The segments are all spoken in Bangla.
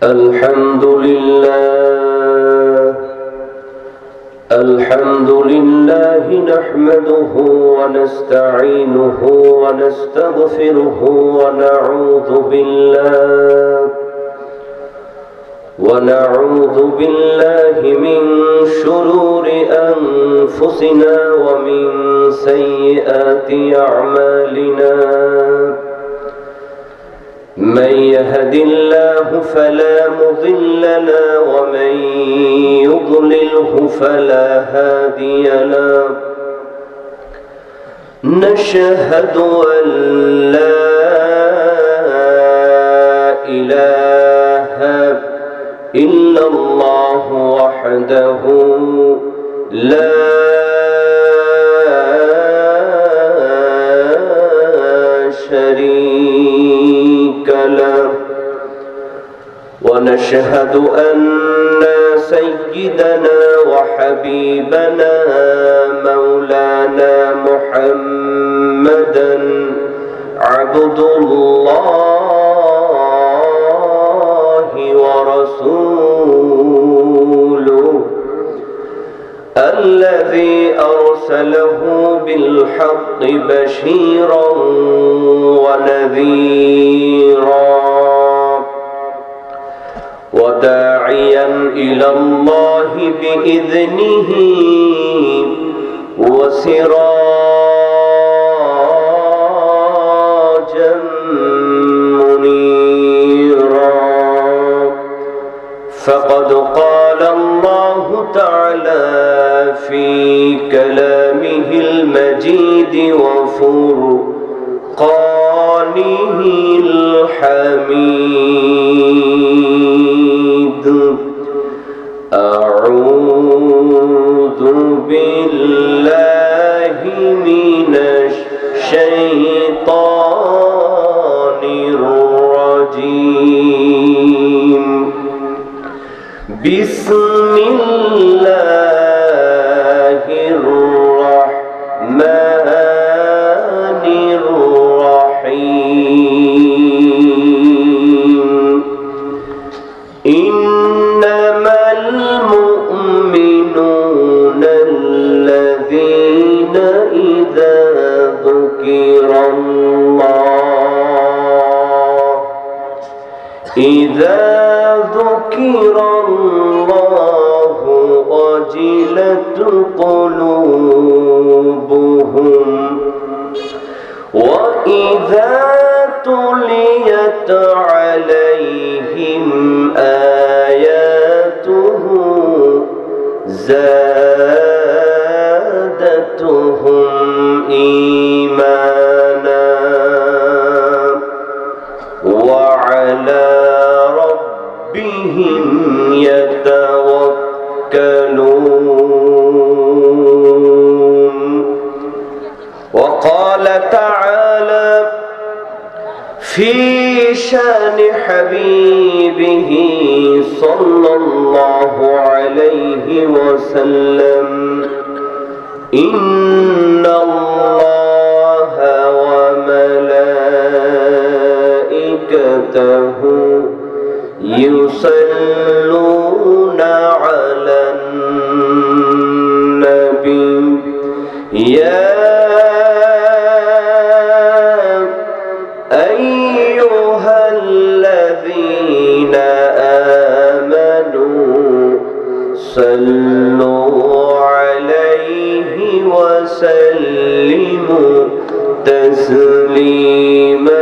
الحمد لله نحمده ونستعينه ونستغفره ونعوذ بالله من شرور أنفسنا ومن سيئات أعمالنا. من يهد الله فلا مضل له ومن يضلله فلا هادي له. نشهد أن لا إله إلا الله وحده لا شريك له، ونشهد أن سيدنا وحبيبنا مولانا محمدا عبد الله ورسوله الذي أرسله بالحق بشيرا ونذيرا وداعيا إلى الله بإذنه وسراجا منيرا. فقد قال الله تعالى في كلامه المجيد وفرقانه الحميد: أعوذ بالله من الشيطان الرجيم. بسم الله الرحمن الرحيم. إنما المؤمنون الذين إذا ذكر الله وجلت قلوبهم وإذا تليت عليهم آياته زادتهم إيمانا وعلى ربهم يتوكلون. وقال تعالى في شان حبيبه صلى الله عليه وسلم: إن الله وملائكته يصلون على النبي يا أيها الذين آمنوا صلوا عليه وسلموا تسليما.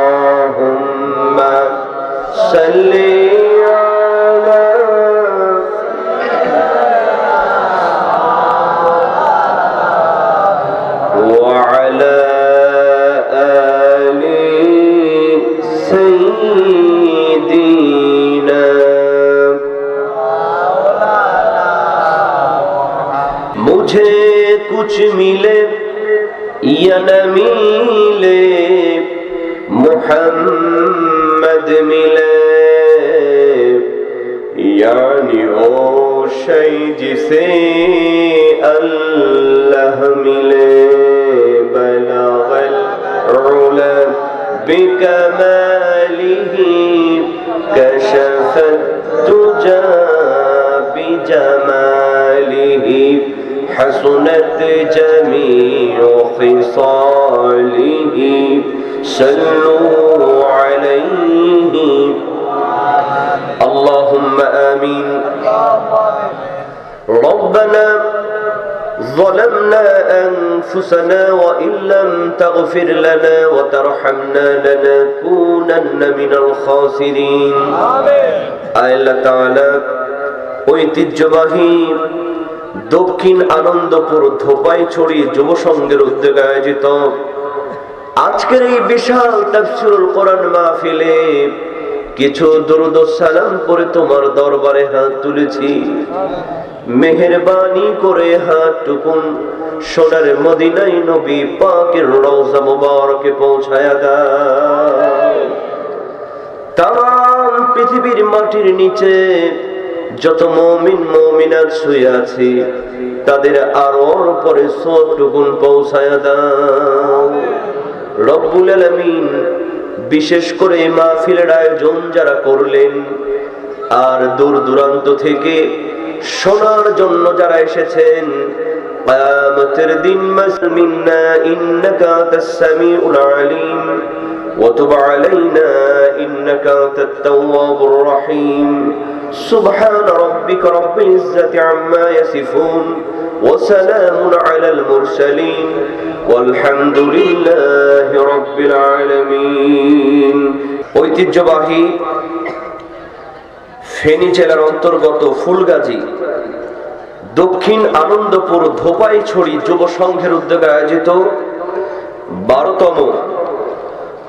اللهم صل وعلى آل سيدنا. मुझे कुछ मिले या न मिले मुहम्मद मिले, यानी वो शय जिसे अल्लाह मिले। बलगल उला बिकमालिही حسنت جميع خصاله صلوا عليه اللهم آمين ربنا ظلمنا أنفسنا وإن لم تغفر لنا وترحمنا لنكونن من الخاسرين আল্লাহ তাআলা ঐতিহ্যবাহী দক্ষিণ আনন্দপুর ধোপাইছড়ি যুব সংঘের উদ্যোগে আয়োজিত আজকের এই বিশাল তাফসীরুল কোরআন মাহফিলে কিছু দরুদ ও সালাম পড়ে তোমার দরবারে হাত তুলেছি। মেহেরবানি করে হাতটুকুন সোনার মদিনায় নবী পাকের রওজা মুবারকে পৌঁছায়া দাও। তাম পৃথিবীর মাটির নিচে যত মুমিন মুমিনাত শুয়ে আছে তাদের আরোর পরে সবটুকুন পৌঁছায়া দাও রব্বুল আলামিন। বিশেষ করে এই মাহফিলের আয়োজন যারা করলেন আর দূর দূরান্ত থেকে শোনার জন্য যারা এসেছেন, কিয়ামতের দিন মাসমিনা ইন্নাকা আনতাস সামিউল আলিম ওয়া তুব আলাইনা ইন্নাকা আনতাত তাওয়াবুর রহিম। সুবহান রাব্বিকা রাব্বিল ইজ্জাতি আম্মা ইয়াসিফুন ওয়া সালামুন আলাল মুরসালিন ওয়ালহামদুলিল্লাহি রাব্বিল আলামিন। ঐতিহ্যবাহী ফেনী জেলার অন্তর্গত ফুলগাজী দক্ষিণ আনন্দপুর ধোপাইছড়ি যুব সংঘের উদ্যোগে আয়োজিত 12তম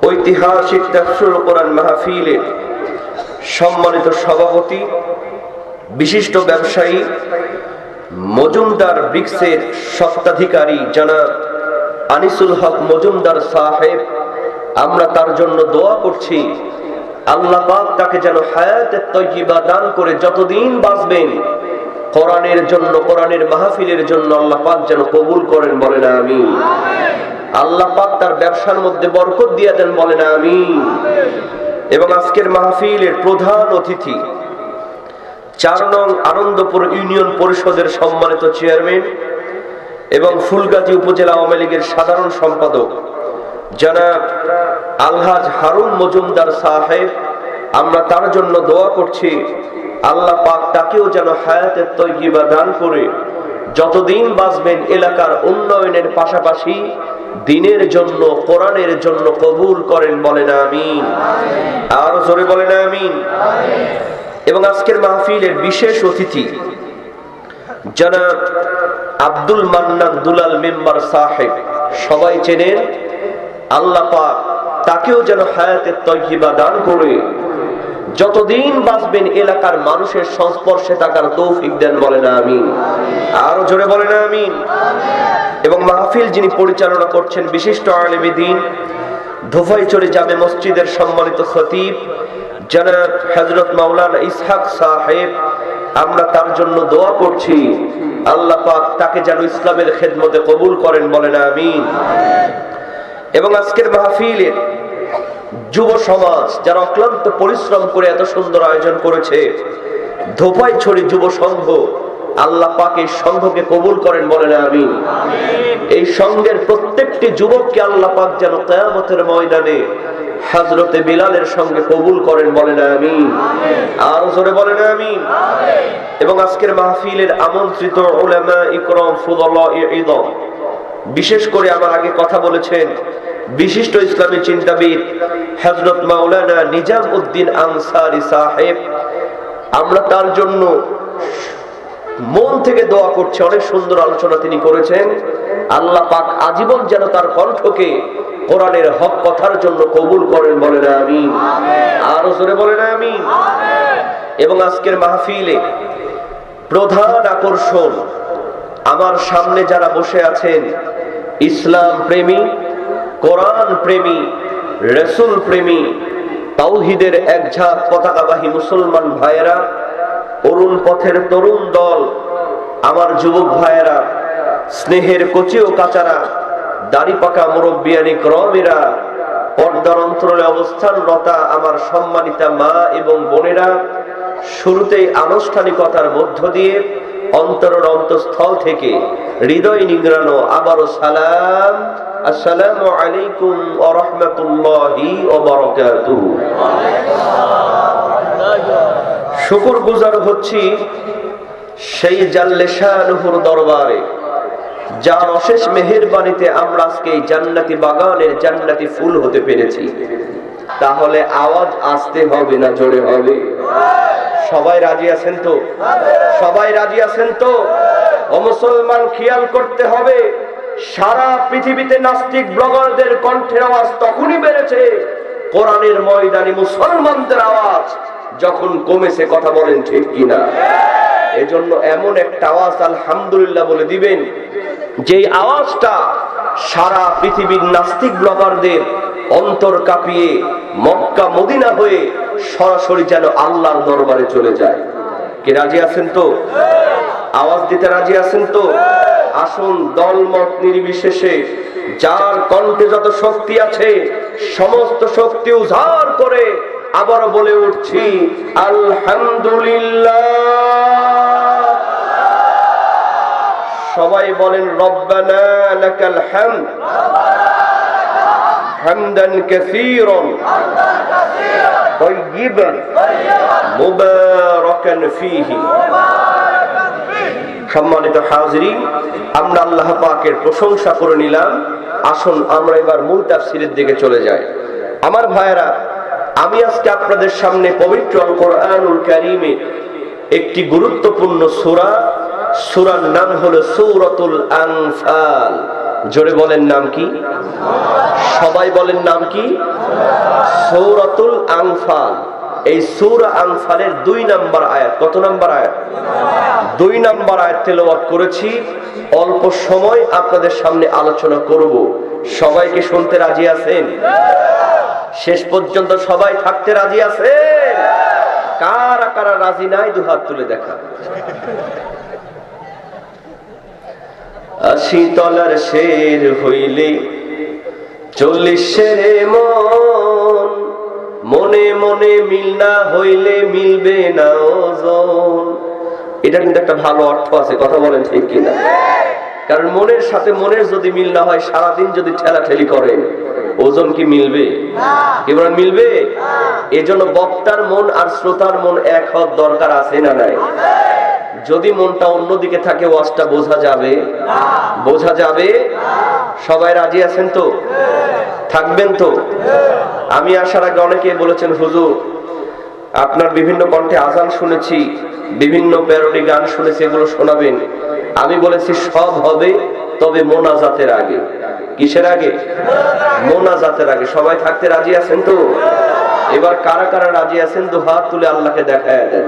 ঐতিহাসিক তাফসীরুল কোরআন মাহফিলের সম্মানিত সভাপতি বিশিষ্ট ব্যবসায়ী মজুমদার ব্রিক্সের স্বত্বাধিকারী জনাব আনিসুল হক মজুমদার সাহেব, আমরা তার জন্য দোয়া করছি আল্লাহ পাক তাকে যেন হায়াতে তয়্যিবা দান করে যতদিন বাঁচবেন কোরআনের জন্য, কোরআনের মাহফিলের জন্য আল্লাহ পাক যেন কবুল করেন, বলেন আমিন। আল্লাহ পাক তার ব্যবসার মধ্যে বরকত দিয়ে দেন, বলেন আমিন। এবং আজকের মাহফিলের প্রধান অতিথি 4 নং আনন্দপুর ইউনিয়ন পরিষদের সম্মানিত চেয়ারম্যান এবং ফুলগাজী উপজেলা আওয়ামী লীগের সাধারণ সম্পাদক জনাব আলহাজ হারুন মজুমদার সাহেব, আমরা তার জন্য দোয়া করছি আল্লাহ পাক তাকেও যেন হায়াতে তয়্যিবা দান করে যতদিন বাঁচবেন এলাকার উন্নয়নের পাশাপাশি দ্বীনের জন্য, কোরআনের জন্য কবুল করেন, বলেন আমিন। আর জোরে বলেন আমিন। এবং আজকের মাহফিলের বিশেষ অতিথি জনাব আব্দুল মান্নান দুলাল মেম্বার সাহেব, সবাই চেনেন, আল্লাহ পাক তাকেও যেন হায়াতে তয়্যিবা দান করে যতদিন বাঁচবেন এলাকার মানুষের সংস্পর্শে থাকার তৌফিক দেন, বলেন আমিন। আরো জোরে বলেন আমিন। এবং মাহফিল যিনি পরিচালনা করছেন বিশিষ্ট আলেম দ্বীন ধোপাইছড়ি জামে মসজিদের সম্মানিত খতিব জনাব হযরত মাওলানা ইসহাক সাহেব, আমরা তার জন্য দোয়া করছি আল্লাহ পাক তাকে যেন ইসলামের খেদমতে কবুল করেন, বলেন আমিন। এবং আজকের মাহফিলের যুব সমাজ যারা অক্লান্ত পরিশ্রম করে এত সুন্দর আয়োজন করেছে, ধোপাইছড়ি যুব সংঘ, আল্লাহ পাক এই সংঘকে কবুল করেন, বলেন আমিন। এই সংঘের প্রত্যেকটি যুবককে আল্লাহ পাক যেন কিয়ামতের ময়দানে হযরতে বিলালের সঙ্গে কবুল করেন, বলেন আমিন। আর জোরে বলেন আমিন। এবং আজকের মাহফিলের আমন্ত্রিত উলামা ইকরাম ফুদালা ইদম, বিশেষ করে আমার আগে কথা বলেছেন বিশিষ্ট ইসলামী চিন্তাবিদ হযরত মাওলানা নিজাম উদ্দিন আনসারী সাহেব, আমরা তার জন্য মন থেকে দোয়া করছি। অনেক সুন্দর আলোচনা তিনি করেছেন, আল্লাহ পাক আজীবন যেন তার কণ্ঠকে কোরআনের হক কথার জন্য কবুল করেন, বলেন আমিন। আরো জোরে বলেন আমিন। এবং আজকের মাহফিলে প্রধান আকর্ষণ, আমার সামনে যারা বসে আছেন ইসলাম প্রেমী, কোরআন প্রেমী, রাসূল প্রেমী, তাওহীদের একঝাঁক পতাকাবাহী মুসলমান ভাইয়েরা, অরুণ পথের তরুণ দল, আমার যুবক ভাইয়েরা, স্নেহের কচি ও কাচারা, দাড়ি পাকা মুরব্বিয়ানি করমেরা, পর্দার অন্তরালে অবস্থানরতা আমার সম্মানিতা মা এবং বোনেরা, শুরুতেই আনুষ্ঠানিকতার মধ্য দিয়ে অন্তরের অন্তঃস্থল থেকে হৃদয় নিংড়ানো আবারও সালাম, আসসালামু আলাইকুম ওয়া রাহমাতুল্লাহি ওয়া বারাকাতুহু। শুকরগুজার হচ্ছি সেই জাল্লে শানুহুর দরবারে, যার অশেষ মেহেরবানিতে আমরা আজকে এই জান্নাতি বাগানের জান্নাতি ফুল হতে পেরেছি। তাহলে আওয়াজ আসতে হবে না জোরে হবে? সবাই রাজি আছেন তো? সবাই রাজি আছেন তো? ও মুসলমান, খেয়াল করতে হবে, সারা পৃথিবীতে নাস্তিক ব্লগারদের কণ্ঠের আওয়াজ তখনই বেড়েছে কোরআনের ময়দানে মুসলমানদের আওয়াজ যখন কমেছে। কথা বলেন ঠিক কিনা? এজন্য এমন একটা আওয়াজ আলহামদুলিল্লাহ বলে দিবেন, যে আওয়াজটা সারা পৃথিবীর নাস্তিক ব্লগারদের অন্তর কাঁপিয়ে মক্কা মদিনা হয়ে সরাসরি যেন আল্লাহর দরবারে চলে যায়। কি রাজি আছেন তো? আওয়াজ দিতে রাজি আছেন তো? আসুন, দলমত নির্বিশেষে যার কণ্ঠে যত শক্তি আছে সমস্ত শক্তি উজাড় করে আবারও বলে উঠছি আলহামদুলিল্লাহ। সবাই বলেন রব্বানা লাকাল হামদ হামদান কাসীরান তাইয়িবান মুবারাকান ফীহি। সম্মানিত হাজিরিন, আমরা আল্লাহ পাকের প্রশংসা করে নিলাম। আসুন আমরা এবার মূল তাফসীরের দিকে চলে যাই। আমার ভাইয়েরা, আমি আজকে আপনাদের সামনে পবিত্র আল কোরআনুল কারীমে একটি গুরুত্বপূর্ণ সূরা, সূরার নাম হলো সূরাতুল আনফাল। জোরে বলেন নাম কি? সবাই বলেন নাম কি? সূরাতুল আনফাল। এই সূরা আনফালের 2 নম্বর আয়াত। কত নম্বর আয়াত? 2 নম্বর আয়াত তেলাওয়াত করেছি। অল্প সময় আপনাদের সামনে আলোচনা করব। সবাইকে শুনতে রাজি আছেন? শেষ পর্যন্ত সবাই থাকতে রাজি আছেন? কারা কারা রাজি নাই দুহাত তুলে দেখা। 80 তলার শের হইলে 40 শেরে মন, মনে মনে মিল না হইলে মিলবে না ওজন। এটা কিন্তু একটা ভালো অর্থ আছে। কথা বলেন ঠিক কিনা? কারণ মনের সাথে মনের যদি মিল না হয়, সারাদিন যদি ঠেলাঠেলি করেন, ওজন কি মিলবে? কি বলেন, মিলবে? এজন্য বক্তার মন আর শ্রোতার মন এক হওয়ার দরকার আছে না নাই? যদি মনটা অন্যদিকে থাকে ওয়াজটা বোঝা যাবে? বোঝা যাবে? সবাই রাজি আছেন তো? থাকবেন তো? আমি আসার আগে অনেকে বলেছেন, হুজুর আপনার বিভিন্ন কণ্ঠে আজান শুনেছি, বিভিন্ন প্যারোডি গান শুনেছি, এগুলো শোনাবেন। আমি বলেছি সব হবে, তবে মোনাজাতের আগে। কিসের আগে? মোনাজাতের আগে। সবাই থাকতে রাজি আছেন তো? এবার কারা কারা রাজি আছেন তো হাত তুলে আল্লাহকে দেখায় দেন।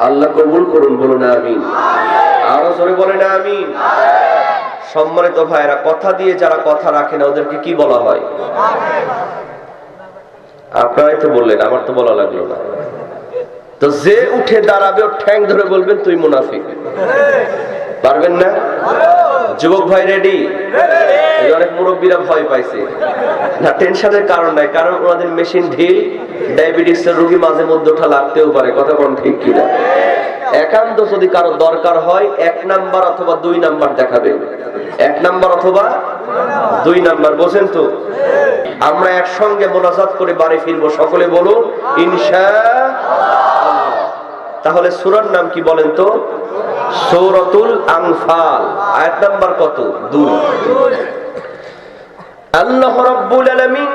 আল্লাহ কবুল করুন, বলুন আমিন। আরো জোরে বলেন আমিন। সম্মানিত ভাইরা, কথা দিয়ে যারা কথা রাখে না ওদেরকে কি বলা হয়? আপনারাই তো বললেন, আমার তো বলা লাগলো না। তো যে উঠে দাঁড়াবে ওর ঠ্যাং ধরে বলবেন তুই মুনাফিক। পারবেন না? যুবক ভাই রেডি? অনেক মুরব্বীরা ভয় পাইছে না, টেনশনের কারণ নাই, কারণ ওনাদের মেশিন ঢিল, ডায়াবেটিসের রোগী মাঝে মধ্যে ওঠা লাগতেও পারে। কথা কোন ঠিক কিনা? একান্ত যদি কারো দরকার হয় 1 নাম্বার অথবা 2 নাম্বার দেখাবে। 1 নাম্বার অথবা 2 নাম্বার, বোঝেন তো? আমরা একসঙ্গে মোনাজাত করে বাড়ি ফিরবো। সকলে বলুন ইনশাআল্লাহ। তাহলে সূরার নাম কি বলেন তো? সূরাতুল আনফাল। আয়াত নাম্বার কত? 2। আল্লাহ রাব্বুল আলামিন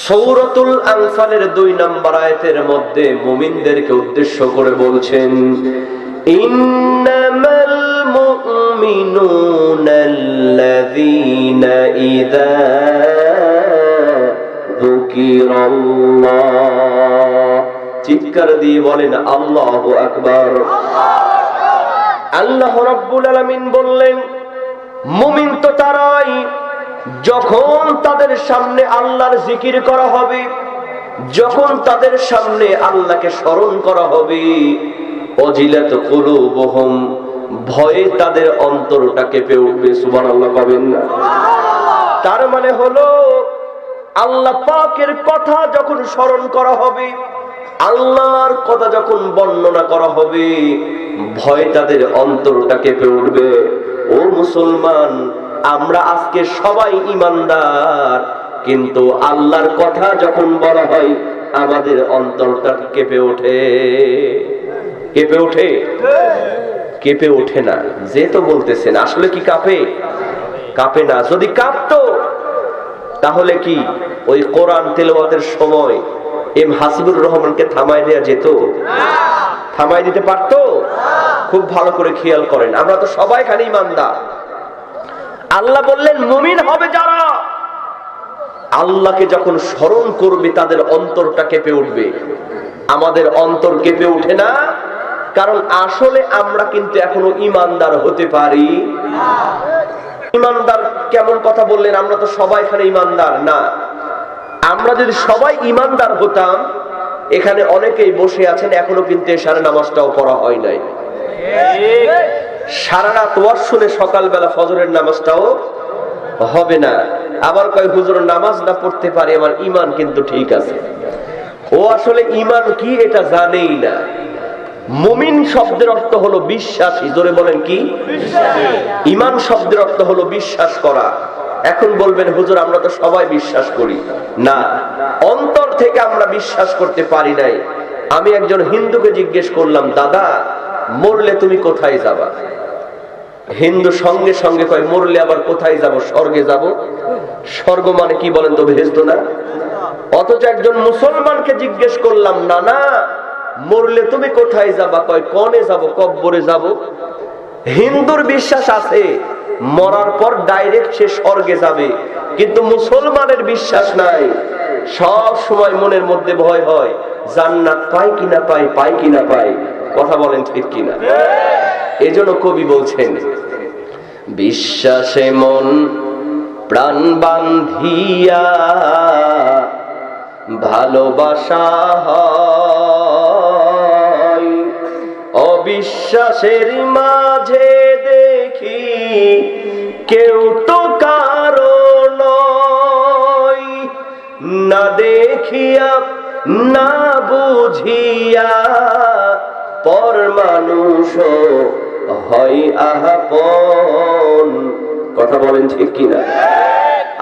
সূরাতুল আনফালের 2 নম্বর আয়াতের মধ্যে মুমিনদেরকে উদ্দেশ্য করে বলছেন, ইন্নামাল মুমিনুনাল্লাযীনা ইযা যুকিরাল্লাহ। চিৎকার দিয়ে বলেন আল্লাহু আকবার। আল্লাহ রাব্বুল আলামিন বললেন, মুমিন তো তারাই যখন তাদের সামনে আল্লাহর জিকির করা হবে, যখন তাদের সামনে আল্লাহকে স্মরণ করা হবে, ওয়াজিলাত কুলুবুহুম, ভয়ে তাদের অন্তরটা কেঁপে উঠবে। সুবহানাল্লাহ কবেন না? তার মানে হলো আল্লাহ পাকের কথা যখন স্মরণ করা হবে, আল্লাহর কথা যখন বর্ণনা করা হবে, ভয়ে তাদের অন্তরটা কেঁপে উঠবে। ও মুসলমান, আমরা আজকে সবাই ঈমানদার, কিন্তু আল্লাহর কথা যখন বলা হয় আমাদের অন্তরটা কেঁপে ওঠে। কেঁপে ওঠে? কেঁপে ওঠে না। যে তো বলতেছেন, আসলে কি কাঁপে? কাঁপে না। যদি কাঁপতো তাহলে কি ওই কোরআন তেলাওয়াতের সময় এম হাসিবুর রহমানকে থামায় দেয়া যেত? থামায় দিতে পারতো? খুব ভালো করে খেয়াল করেন, আমরা তো সবাই খালি ঈমানদার। আল্লাহ বললেন মুমিন হবে যারা আল্লাহকে যখন স্মরণ করবে তাদের অন্তরটা কেঁপে উঠবে। আমাদের অন্তর কেঁপে ওঠে না, কারণ আসলে আমরা কিন্তু এখনো ঈমানদার হতে পারি। ঈমানদার কেমন কথা বললেন? আমরা তো সবাই এখানে ঈমানদার না। আমরা যদি সবাই ঈমানদার হতাম, এখানে অনেকেই বসে আছেন এখনো কিন্তু এশার নামাজটাও পড়া হয় নাই। সারা রাত ওয়াজ শুনে সকালবেলা ফজরের নামাজটাও হবে না। আবার কয় হুজুর নামাজ না পড়তে পারে, আমার ঈমান কিন্তু ঠিক আছে। ও আসলে ঈমান কি এটা জানেই না। মুমিন শব্দের অর্থ হলো বিশ্বাসী। জোরে বলেন কি? ঈমান শব্দের অর্থ হলো বিশ্বাস করা। এখন বলবেন হুজুর আমরা তো সবাই বিশ্বাস করি। না, অন্তর থেকে আমরা বিশ্বাস করতে পারি নাই। আমি একজন হিন্দুকে জিজ্ঞেস করলাম, দাদা মরলে তুমি কোথায় যাবা? হিন্দু সঙ্গে সঙ্গে কয় মরলে আবার কোথায় যাব? স্বর্গে যাব। স্বর্গ মানে কি বলেন তো? বেহেশত না? অথচ একজন মুসলমানকে জিজ্ঞেস করলাম, না না মরলে তুমি কোথায় যাবা? কয় কোনে যাব? কব্বরে যাব। হিন্দুর বিশ্বাস আছে মরার পর ডাইরেক্ট সে স্বর্গে যাবে, কিন্তু মুসলমানের বিশ্বাস নাই। সব সময় মনের মধ্যে ভয় হয় জান্নাত পাই কিনা পাই, পাই কিনা পাই। কথা বলেন ঠিক কিনা? এজন্য কবি বলছেন, বিশ্বাসে মন প্রাণ বান্ধিয়া ভালোবাসা হয়, অবিশ্বাসের মাঝে দেখি কেউ তো কারো নয়, না দেখিয়া না বুঝিয়া পর মানুষ হয় আপন। কথা বলেন ঠিক কিনা?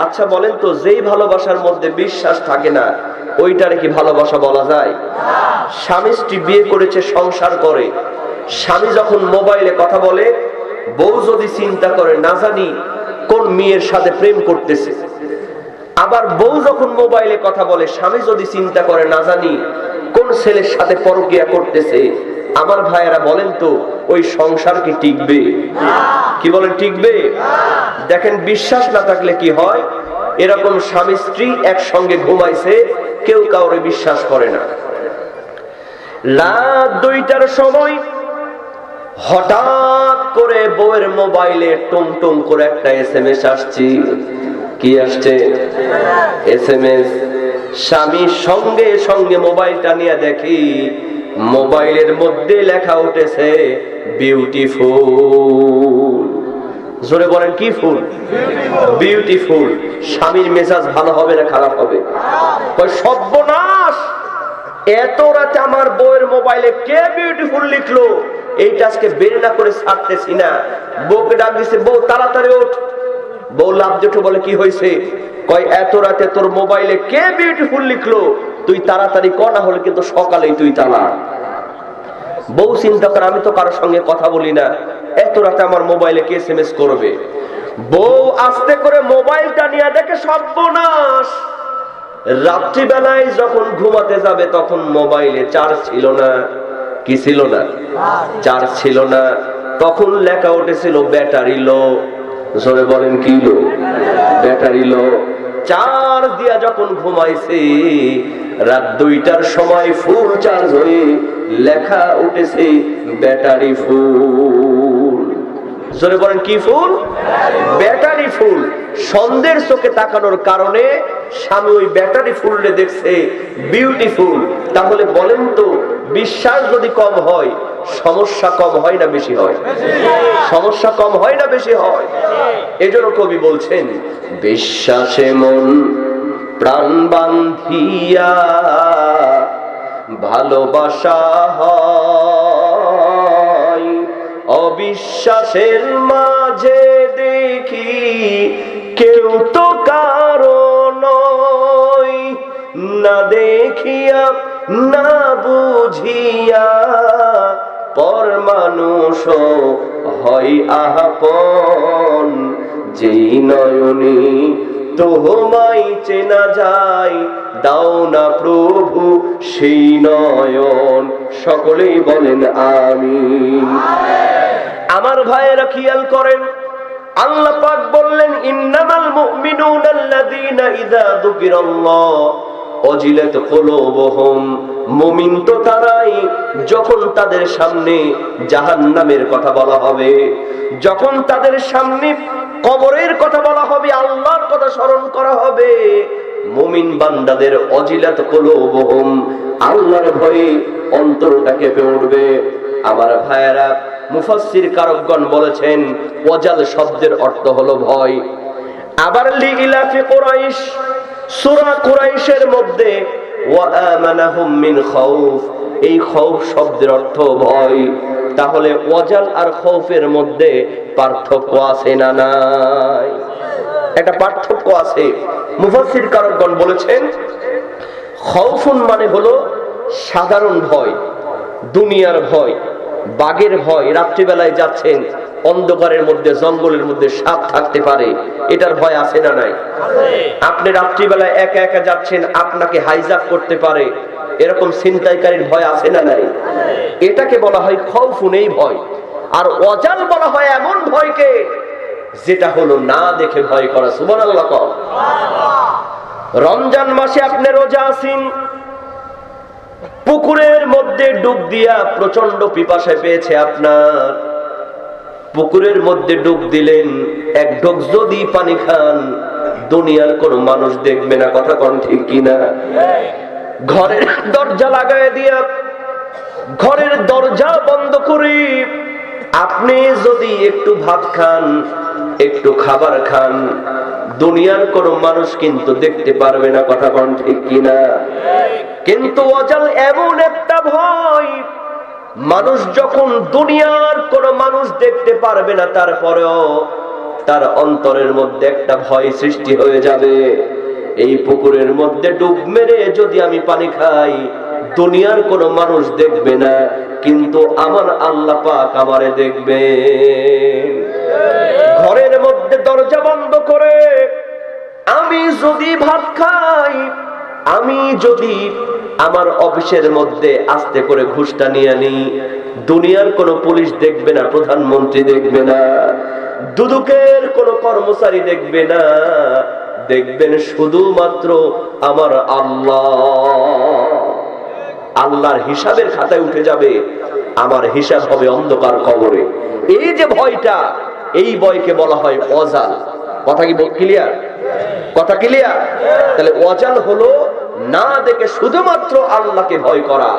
আচ্ছা বলেন তো, যেই ভালোবাসার মধ্যে বিশ্বাস থাকে না ওইটারে কি ভালোবাসা বলা যায়? স্বামী স্ত্রী বিয়ে করেছে, সংসার করে, স্বামী যখন মোবাইলে কথা বলে বউ যদি চিন্তা করে না জানি কোন মেয়ের সাথে প্রেম করতেছে, আবার বউ যখন মোবাইলে কথা বলে স্বামী যদি চিন্তা করে না জানি কোন ছেলের সাথে পরকীয়া করতেছে, আমার ভাইয়েরা বলেন তো ওই সংসার কি টিকবে? কি বলেন টিকবে? দেখেন বিশ্বাস না থাকলে কি হয়, এরকম স্বামী স্ত্রী একসঙ্গে ঘুমাইছে, কেউ কাউরে বিশ্বাস করে না। রাত 2টার সময় হঠাৎ করে বউয়ের মোবাইলে টুং টুং করে একটা এসএমএস আসছে। কি আসছে? এসএমএস। স্বামী সঙ্গে সঙ্গে মোবাইলটা নিয়ে দেখি মোবাইলের মধ্যে লেখা উঠেছে বিউটিফুল। জোরে বলেন কি ফুল? বিউটিফুল। স্বামীর মেজাজ ভালো হবে না খারাপ হবে? সর্বনাশ, এত রাতে আমার বউয়ের মোবাইলে কে বিউটিফুল লিখলো, এইটা আজকে বের না করে ছাড়তেছি না। বউকে ডাক দিছে, বউ তাড়াতাড়ি ওঠ। বউ লাভ জেঠু বলে কি হয়েছে? কয় এত রাতে তোর মোবাইলে কে বিউটিফুল লিখলো, তুই তাড়াতাড়ি কর, না হলে কিন্তু সকালেই তুই তালাক। বউ চিন্তা করে আমি তো কারোর সঙ্গে কথা বলি না, এত রাতে আমার মোবাইলে কে এসএমএস করবে। বউ আস্তে করে মোবাইলটা নিয়ে দেখে সর্বনাশ। রাত্রিবেলায় যখন ঘুমাতে যাবে তখন মোবাইলে চার্জ ছিল না। কি ছিল না? চার্জ ছিল না। তখন লেখা উঠেছিল ব্যাটারি লো। জোরে বলেন কি লো? ব্যাটারি লো। চার্জ দিয়া যখন ঘুমাইছে, রাত 2টার সময় ফুল চার্জ হয়ে লেখা উঠেছে ব্যাটারি ফুল। জোরে বলেন কি ফুল? Battery full. সন্ধ্যের চোখে তাকানোর কারণে স্বামী ওই ব্যাটারি ফুললে দেখছে বিউটিফুল, তাহলে বলেন তো বিশ্বাস যদি কম হয় সমস্যা কম হয় না বেশি হয়? সমস্যা কম হয় না বেশি হয়? এজন্য কবি বলছেন, বিশ্বাসে মন প্রাণ বান্ধিয়া ভালোবাসা হয়, অবিশ্বাসের মাঝে দেখি কেউ তো কারণ না দেখিয়া না বুঝিয়া পর মানুষ হয় আপন, যেই নয়নে তোমায় চেনা যায় দাও না প্রভু সেই নয়ন। সকলেই বলেন আমিন। আমার ভাইয়েরা খেয়াল করেন, আল্লাহ পাক বললেন, ইন্নামাল মুমিনুনা আল্লাযীনা ইযা যুকিরাল্লাহ ওয়াজিলাত কুলুবুহুম। মুমিন তো তারাই যখন তাদের সামনে জাহান্নামের কথা বলা হবে, যখন তাদের সামনে কবরের কথা বলা হবে, আল্লাহর কথা স্মরণ করা হবে, মুমিন বান্দাদের ওয়াজিলাত কুলুবুহুম, আল্লাহর ভয়ে অন্তরটা কেঁপে উঠবে। আমার ভাইয়েরা, মুফাসসির কারকগণ বলেছেন ওয়াজাল শব্দের অর্থ হলো ভয়। আবার লিইলাফি কুরাইশ, সূরা কুরাইশের মধ্যে ওয়া আমানাহুম মিন খাউফ, এই খাউফ শব্দের অর্থ ভয়। তাহলে ওয়াজাল আর খাউফের মধ্যে পার্থক্য আছে না নাই? একটা পার্থক্য আছে। মুফাসসির কারকগণ বলেছেন খাউফুন মানে হলো সাধারণ ভয়, দুনিয়ার ভয়, বাঘের ভয়, রাত্রিবেলায় যাচ্ছেন অন্ধকারের মধ্যে জঙ্গলের মধ্যে সাপ থাকতে পারে, এটার ভয় আছে না নাই? আপনি রাত্রিবেলায় একা একা যাচ্ছেন, আপনাকে হাইজ্যাক করতে পারে, এরকম ছিনতাইকারীর ভয় আছে না নাই? এটাকে বলা হয় খাউফুন, এই ভয়। আর ওয়াজাল বলা হয় এমন ভয়কে যেটা হলো না দেখে ভয় করা। সুবহানাল্লাহ। রমজান মাসে আপনি রোজা আছেন, পুকুরের মধ্যে ডুব দিয়া প্রচন্ড পিপাসা পেয়েছে আপনার, পুকুরের মধ্যে ডুব দিলেন, এক ঢোক যদি পানি খান দুনিয়ার কোন মানুষ দেখবে না, কথা কোন ঠিক কিনা? ঘরের দরজা লাগায় দিয়া ঘরের দরজা বন্ধ করে আপনি যদি একটু ভাত খান, একটু খাবার খান, দুনিয়ার কোন মানুষ কিন্তু দেখতে পারবে না, কথা কোন ঠিক কিনা? কিন্তু ওয়াজাল এমন একটা ভয়, মানুষ যখন দুনিয়ার কোন মানুষ দেখতে পারবে না, তারপরেও তার অন্তরের মধ্যে একটা ভয় সৃষ্টি হয়ে যাবে। এই পুকুরের মধ্যে ডুব মেরে যদি আমি পানি খাই, দুনিয়ার কোন মানুষ দেখবে না, কিন্তু আমার আল্লাহ পাক আমারে দেখবে। ঘরের মধ্যে দরজা বন্ধ করে আমি যদি ভাত খাই, আমি যদি আমার অফিসের মধ্যে আস্তে করে ঘুষটা নিয়ে আনি, দুনিয়ার কোন পুলিশ দেখবে না, প্রধানমন্ত্রী দেখবে না, দুদকের কোন কর্মচারী দেখবে না, দেখবেন শুধুমাত্র আমার আল্লাহ। আল্লাহর হিসাবের খাতায় উঠে যাবে, আমার হিসাব হবে অন্ধকার কবরে। এই যে ভয়টা, এই ভয়কে বলা হয় ওয়াজাল। কথা কি ক্লিয়ার? কথা ক্লিয়ার? তাহলে ওয়াজাল হলো না দেখে শুধুমাত্র আল্লাহকে ভয় করা।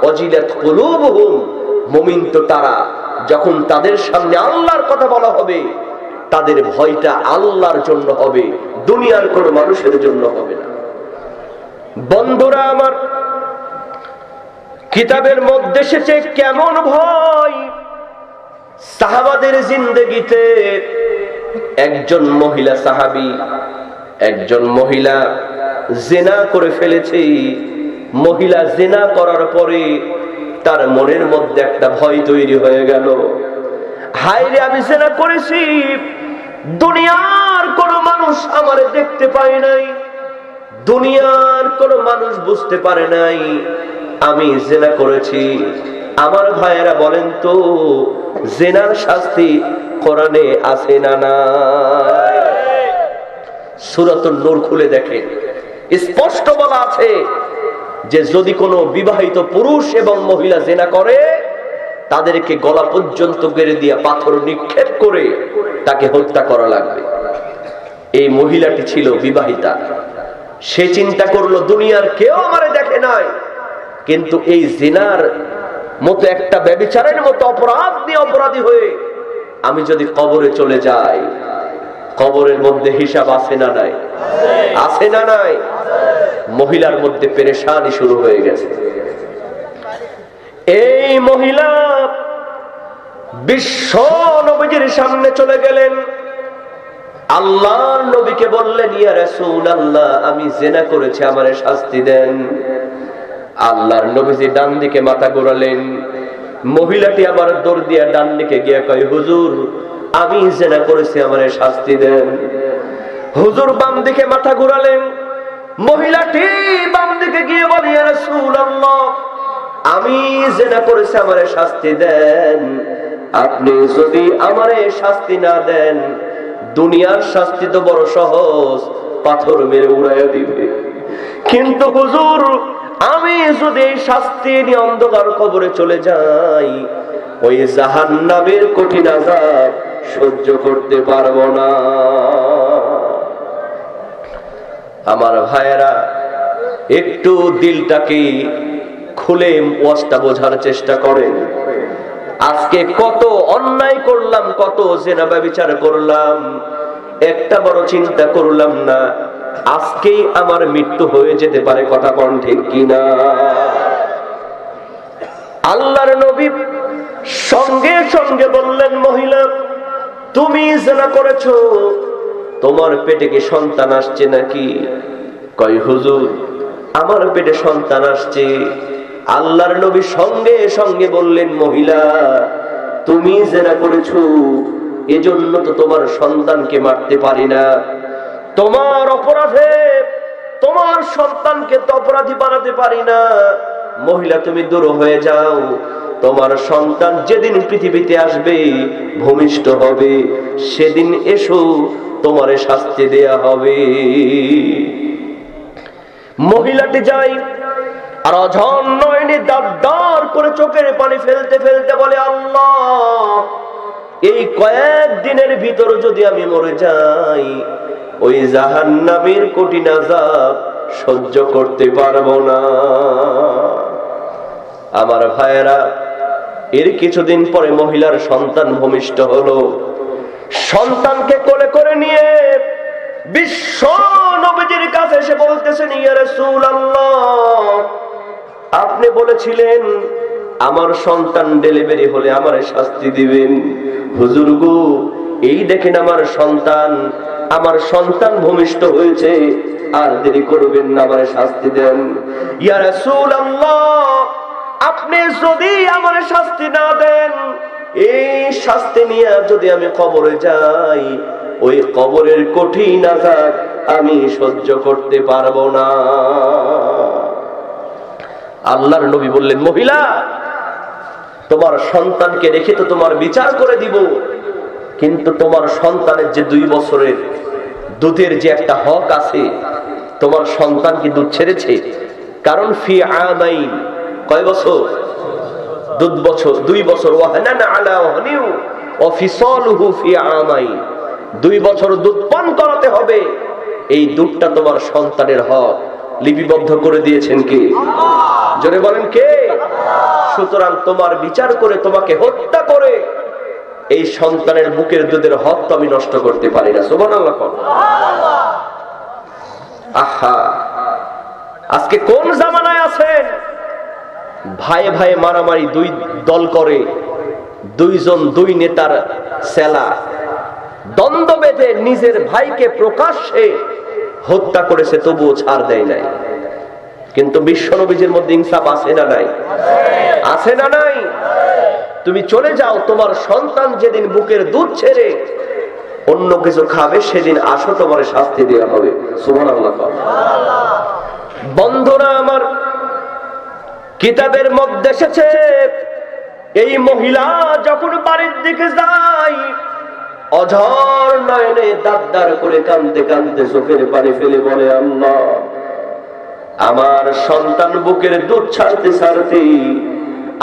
ওয়াজিলাত কুলুবুহুম, মুমিন তো তারা যখন তাদের সামনে আল্লাহর কথা বলা হবে, তাদের ভয়টা আল্লাহর জন্য হবে, দুনিয়ার কোন মানুষের জন্য হবে না। বন্ধুরা আমার, কিতাবের মধ্যে এসেছে কেমন ভয়। সাহাবাদের জিন্দেগিতে একজন মহিলা সাহাবী, একজন মহিলা জিনা করে ফেলেছে। মহিলা জিনা করার পরে তার মনের মধ্যে একটা ভয় তৈরি হয়ে গেল, হায় রে আমি জিনা করেছি, দুনিয়ার কোন মানুষ আমারে দেখতে পায় নাই, দুনিয়ার কোন মানুষ বুঝতে পারে নাই আমি জিনা করেছি। আমার ভাইয়েরা বলেন তো, জিনার শাস্তি কোরআনে আছে না নাই? সূরাতুন নূর খুলে দেখেন, স্পষ্ট বলা আছে যে যদি কোনো বিবাহিত পুরুষ এবং মহিলা জিনা করে, তাদেরকে গলা পর্যন্ত গেড়ে দিয়ে পাথর নিক্ষেপ করে তাকে হত্যা করা লাগবে। এই মহিলাটি ছিল বিবাহিতা, সে চিন্তা করলো দুনিয়ার কেউ আমারে দেখে নাই, কিন্তু এই জিনার মতো একটা ব্যভিচারের মতো অপরাধ নিয়ে অপরাধী হয়ে আমি যদি কবরে চলে যাই, কবরের মধ্যে হিসাব আছে না নাই? আছে না নাই? মহিলার মধ্যে পেরেশানি শুরু হয়ে গেছে। এই মহিলা বিশ্ব নবীর সামনে চলে গেলেন, আল্লাহর নবীকে বললেন, ইয়া রাসূলুল্লাহ, আমি জিনা করেছি, আমারে শাস্তি দেন। আল্লাহর নবীজি ডান দিকে মাথা ঘোরালেন, মহিলাটি আবার দৌড় দিয়া ডান দিকে গিয়ে কয়, হুজুর আমি জিনা করেছি, আমারে শাস্তি দেন। হুজুর বাম দিকে মাথা ঘোরালেন, মহিলাটি বাম দিকে গিয়ে বলে, ইয়া রাসূলুল্লাহ, আমি জিনা করেছি, আমারে শাস্তি দেন। আপনি যদি আমারে শাস্তি না দেন, দুনিয়ার শাস্তি তো বড় সহজ, পাথর মেরে উড়াইয়া দিবে, কিন্তু হুজুর আমি যদি এই শাস্তি নিয়ে অন্ধকার কবরে চলে যাই, ওই জাহান্নামের কঠিন আযাব সহ্য করতে পারবো না। আমার ভাইয়েরা, একটু দিলটাকে খুলে ওয়াজটা বোঝার চেষ্টা করেন। আজকে কত অন্যায় করলাম, কত জিনা ব্যভিচার করলাম, একটা বড় চিন্তা করলাম না আজকেই আমার মৃত্যু হয়ে যেতে পারে। কথা কোন ঠিক কিনা? আল্লাহর নবী সঙ্গে সঙ্গে বললেন, মহিলা তুমি জিনা করেছো, তোমার পেটে কি সন্তান আসছে নাকি? কয় হুজুর আমার পেটে সন্তান আসছে। আল্লাহর নবী সঙ্গে সঙ্গে বললেন, মহিলা তুমি জিনা করেছো, এজন্য তো তোমার সন্তানকে মারতে পারি না, তোমার অপরাধে তোমার সন্তানকে তো অপরাধী বানাতে পারি না। মহিলা তুমি দূর হয়ে যাও, তোমার সন্তান যেদিন পৃথিবীতে আসবে, ভূমিষ্ঠ হবে, সেদিন এসো, তোমারে শাস্তি দেয়া হবে। মহিলাটি যাই আর অঝর নয়নে দাঁড় করে চোখের পানি ফেলতে ফেলতে বলে, আল্লাহ এই কয়েকদিনের ভিতর যদি আমি মরে যাই, ওই জাহান্নামের কঠিন আযাব সহ্য করতে পারবো না। আমার ভাইয়েরা, এর কিছুদিন পরে মহিলার সন্তান ভূমিষ্ঠ হলো। সন্তানকে কোলে করে নিয়ে বিশ্ব নবীজির কাছে এসে বলতেছেন, ইয়া রাসূলুল্লাহ, আপনি বলেছিলেন আমার সন্তান ডেলিভারি হলে আমারে শাস্তি দিবেন। হুজুর গো, এই দেখেন আমার সন্তান ভূমিষ্ঠ হয়েছে, আর দেরি করবেন না, আমারে শাস্তি দেন। ইয়া রাসূলুল্লাহ, আপনি যদি আমারে শাস্তি না দেন, এই শাস্তি নিয়ে যদি আমি কবরে যাই, ওই কবরের কঠিন আযাব আমি সহ্য করতে পারবো না। আল্লাহর নবী বললেন, মহিলা তোমার সন্তানকে রেখে তো তোমার বিচার করে দিব, কিন্তু তোমার সন্তানের যে 2 বছরের দুধের যে একটা হক আছে, তোমার সন্তান কি দুধ ছেড়েছে? কারণ ফি আমাইন, কয় বছর? 2 বছর। ওয়াহানানা আলা ওয়াহনিউ ওয়া ফিসালুহু ফি আমাইন, 2 বছর দুধ পান করাতে হবে। এই দুধটা তোমার সন্তানের হক, লিপিবদ্ধ করে দিয়েছেন কে? জোরে বলেন কে? সুতরাং তোমার বিচার করে, তোমাকে হত্যা করে এই সন্তানের বুকের দুধের হক তো আমি নষ্ট করতে পারি না। সুবহানাল্লাহ। আহা, আজকে কোন জামানায় আছেন? ভাই ভাই মারামারি 2 দল করে, 2 নেতার সেলা দ্বন্দ্ব বেঁধে নিজের ভাইকে প্রকাশ্যে হত্যা করেছে, তবুও ছাড় দেয় নাই। কিন্তু বিশ্ব নবীর মধ্যে ইনসাফ আছে না নাই? আছে না নাই? তুমি চলে যাও, তোমার সন্তান যেদিন বুকের দুধ ছেড়ে অন্য কিছু খাবে, সেদিন আসো, তোমার শাস্তি দেওয়া হবে। সুবহানাল্লাহ। বন্ধুরা আমার, কিতাবের মধ্যে এসেছে, এই মহিলা যখন বাড়ির দিকে যায়, অঝর নয়নে দাঁড় করে কাঁদতে কাঁদতে চোখের পানি ফেলে বলে, আল্লাহ আমার সন্তান বুকের দুধ ছাড়তে ছাড়তে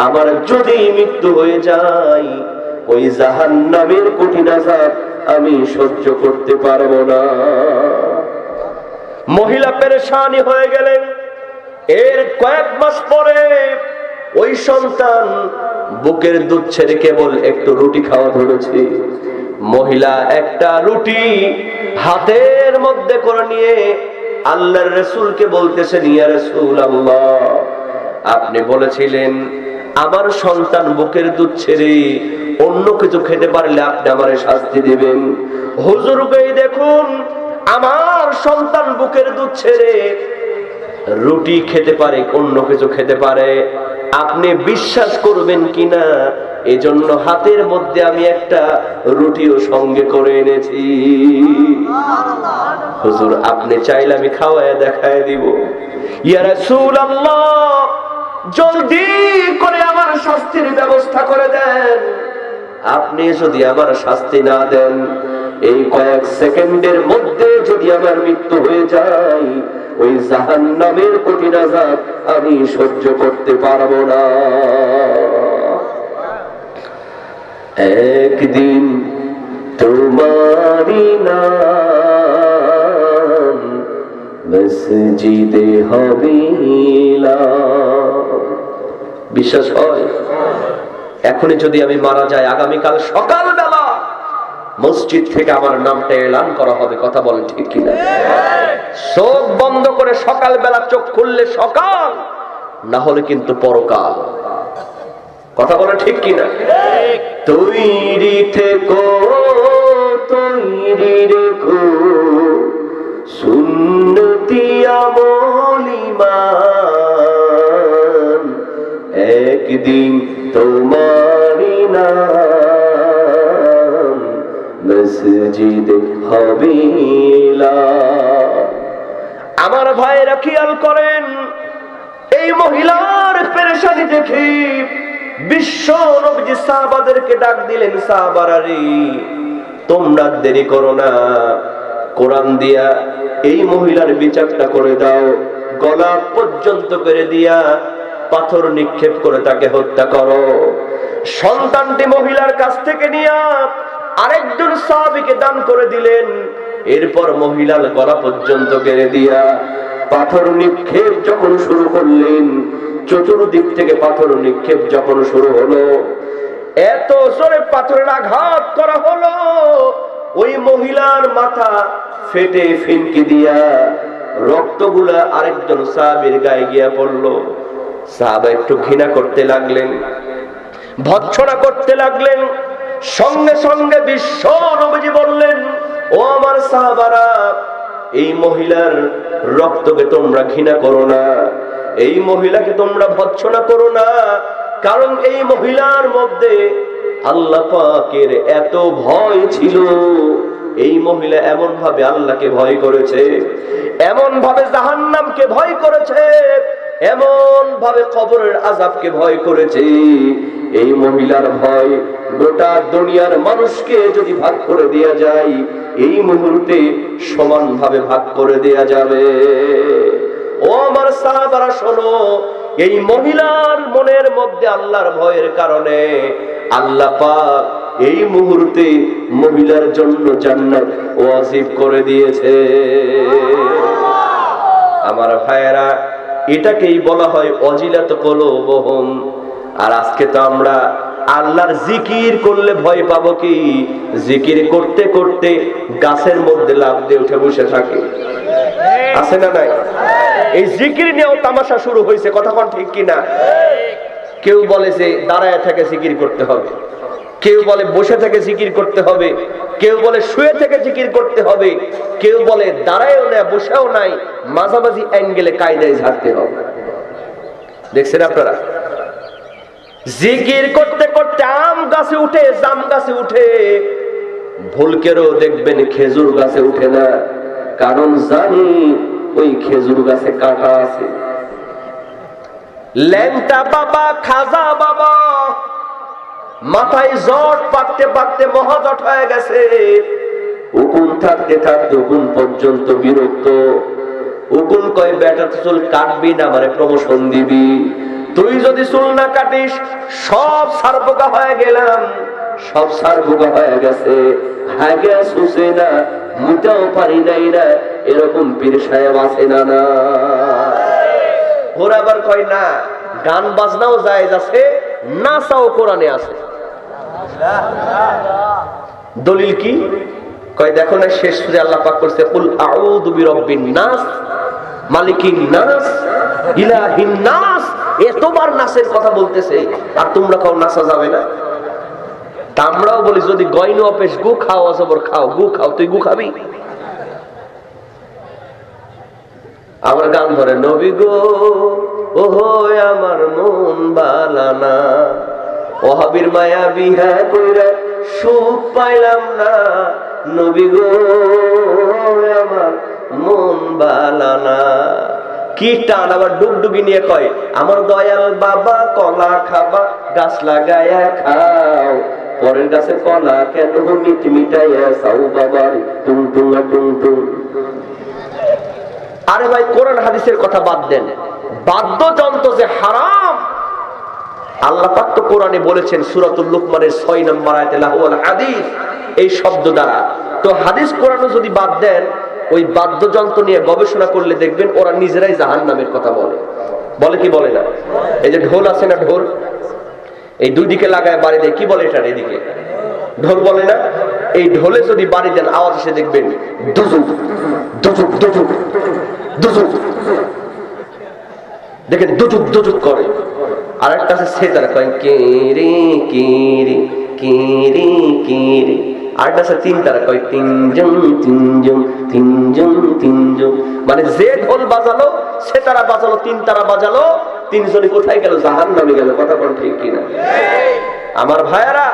আমার যদি মৃত্যু হয়ে যায়, ওই জাহান্নামের কঠিন আযাব আমি সহ্য করতে পারবো না। মহিলা পেরেশানি হয়ে গেলেন। এর কয়েক মাস পরে ওই সন্তান বুকের দুধ ছেড়ে কেবল একটু রুটি খাওয়া ধরেছে। মহিলা একটা রুটি হাতের মধ্যে করে নিয়ে আল্লাহর রাসূলকে বলতেছেন, ইয়া রাসূলুল্লাহ, আপনি বলেছিলেন আমার সন্তান বুকের দুধ ছেড়ে অন্য কিছু খেতে পারলে আপনি আমারে শাস্তি দিবেন। হুজুরকে দেখুন, আমার সন্তান বুকের দুধ ছেড়ে রুটি খেতে পারে, অন্য কিছু খেতে পারে, আপনি বিশ্বাস করবেন কিনা এজন্য হাতের মধ্যে আমি একটা রুটিও সঙ্গে করে এনেছি। হুজুর আপনি চাইলে আমি খাওয়ায় দেখায় দিব। ইয়া রাসূলুল্লাহ, জলদি করে আমার শাস্তির ব্যবস্থা করে দেন। আপনি যদি আমার শাস্তি না দেন, এই কয়েক সেকেন্ডের মধ্যে যদি আমার মৃত্যু হয়ে যায়, ওই জাহান্নামের কঠিন আযাব আমি সহ্য করতে পারবো না। একদিন তোমারি নাম মসজিদে হবে বিশ্বাস হয়? এখনই যদি আমি মারা যাই, আগামীকাল সকালবেলা মসজিদ থেকে আমার নামটা এলান করা হবে। কথা বলেন ঠিক কিনা? চোখ বন্ধ করে সকালবেলা চোখ খুললে সকাল, না হলে কিন্তু পরকাল। কথা বলেন ঠিক কিনা? তৈরি থেকো, তৈরি রেখো সুন্নতি আমল ঈমান, একদিন তোমারি নাম মসজিদে হবে এলান। আমার ভাইরা খেয়াল করেন, এই মহিলার পেরেশানি দেখে বিশ্ব নবীজি সাহাবাদেরকে ডাক দিলেন, সাহাবারা রে, তোমরা দেরি করো না, কোরআন দিয়া এই মহিলার বিচারটা করে দাও, গলা পর্যন্ত করে দিয়া পাথর নিক্ষেপ করে তাকে হত্যা করো। সন্তানটি মহিলার কাছ থেকে নিয়ে আরেকজন সাহাবীকে দান করে দিলেন। এরপর মহিলার গলা পর্যন্ত কেড়ে দিয়া পাথর নিক্ষেপ যখন শুরু করলেন, চতুর্দিক থেকে পাথর নিক্ষেপ যখন শুরু হলো, এত জোরে পাথরের আঘাত করা হলো, ওই মহিলার মাথা ফেটে ফিনকি দিয়া রক্তগুলা আরেকজন সাহাবীর গায়ে গিয়া পড়লো। সাহাবা একটু ঘৃণা করতে লাগলেন, ভৎসনা করতে লাগলেন। সঙ্গে সঙ্গে বিশ্ব নবীজি বললেন, ও আমার সাহাবারা, এই মহিলার রক্তকে তোমরা ঘৃণা করো না, এই মহিলাকে তোমরা ভৎসনা করো না, কারণ এই মহিলার মধ্যে আল্লাহ পাকের এত ভয় ছিল। এই মহিলা এমন ভাবে আল্লাহকে ভয় করেছে, এমন ভাবে জাহান্নামকে ভয় করেছে, এমন ভাবে কবরের আযাবকে ভয় করেছে। এই মহিলার ভয় গোটা দুনিয়ার মানুষকে যদি ভাগ করে দেয়া যায়, এই মুহূর্তে সমান ভাবে ভাগ করে দেয়া যাবে। ও আমার সাহাবারা শোনো, এই মহিলার মনের মধ্যে আল্লাহর ভয়ের কারণে আল্লাহ পাক এই মুহূর্তে মহিলার জন্য জান্নাত ওয়াজিব করে দিয়েছে। আমার ভাইয়েরা, এটাকেই বলা হয় অজিলাত কুলুবুহুম। আর আজকে তো আমরা আল্লাহর জিকির করলে ভয় পাবো কি, জিকির করতে করতে গাছের মধ্যে লাফ দিয়ে উঠে বসে থাকে, আছে না নাই? এই জিকির নিয়েও তামাশা শুরু হয়েছে। কথা কোন ঠিক কিনা? কেউ বলে যে দাঁড়ায় থেকে জিকির করতে হবে, কেউ বলে বসে থেকে জিকির করতে হবে, কেউ বলে শুয়ে থেকে জিকির করতে হবে, কেউ বলে দাঁড়ায়ও না বসেও নাই, মাঝামাঝি অ্যাঙ্গেলে কায়দায় ঝাড়তে হবে। দেখছেন আপনারা? জিকির করতে করতে আম গাছে উঠে, জাম গাছে উঠে, ভুলকেরও দেখবেন খেজুর গাছে উঠে না, কারণ জানি ওই খেজুর গাছে কাঁটা আছে। ল্যাংটা বাবা, খাজা বাবা মাথায় জট পাকতে পাকতে মহাজট হয়ে গেছে। উকুন থাকতে থাকতে উকুন পর্যন্ত বিরক্ত। উকুন কয়, বেটা তো চুল কাটবি না, মানে প্রমোশন দিবি, তুই যদি চুল না কাটিস সব সারপোকা হয়ে গেলাম, সব সারপোকা হয়ে গেছে, হাগে শুষে না, মুটাও পারি নাই না, এরকম পীর সাহেব আছে না? না, ওরা আবার কয় না গান বাজনাও জায়েজ আছে, নাচাও কোরআনে আছে। দলিল কি? কয় দেখো না শেষ সূরা আল্লাহ পাক করছে কুল আউযু বিরাব্বিন নাস মালিকিন নাস ইলাহিন নাস, এতবার নাচের কথা বলতেছে আর তোমরা কাও নাচা যাবে না? আমরাও বলি যদি গয়নো অপেশ গু খাও অজবর খাও, গু খাও, তুই গু খাবি? আমার গান ধরে নবী গো ওহো আমার মন বালানা, ওহাবির মায়া বিহা কইরা সুখ পাইলাম না, নবী গো আমার মন বালানা। কি টান! আবার ডুগডুগি নিয়ে কয় আমার দয়াল বাবা কলা খাবা গাছ লাগায়া খাও, পরের গাছে কলা কেন মিট মিটাইয়া সাউ বাবার টুং টুং টুং টুং। আরে ভাই কোরআন হাদিসের কথা বাদ দেন, বাদ্যযন্ত্র যে হারাম আল্লাহ পাক তো কোরআনে বলেছেন সূরাতুল লুকমানের 6 নম্বর আয়াতে লাহুল হাদিস এই শব্দ দ্বারা। তো হাদিস কোরআনও যদি বাদ দেন, ওই বাদ্যযন্ত্র নিয়ে গবেষণা করলে দেখবেন ওরা নিজেরাই জাহান্নামের কথা বলে। বলে কি বলে না? এই যে ঢোল আছে না, ঢোল এই দুই দিকে লাগায় বাড়ি দেয়, কি বলে এটা? এদিকে ঢোল বলে না? এই ঢোলে যদি বাড়ি দেন আওয়াজ এসে দেখবেন দুজুক দুজুক দুজুক দুজুক, দেখেন দুজুক দুজুক করে। আর একটা আছে সেতার কয় কেরে কেরে কেরে কেরে, আরেকটা আছে তিন তারা কয় তিনজন তিনজন তিনজন তিনজন, মানে যে ঢোল বাজালো সে তারা বাজালো, তিন তারা বাজালো, তিনজনই কোথায় গেল? জাহান্নামে গেল। কথা বল ঠিক কিনা? আমার ভাইয়ারা,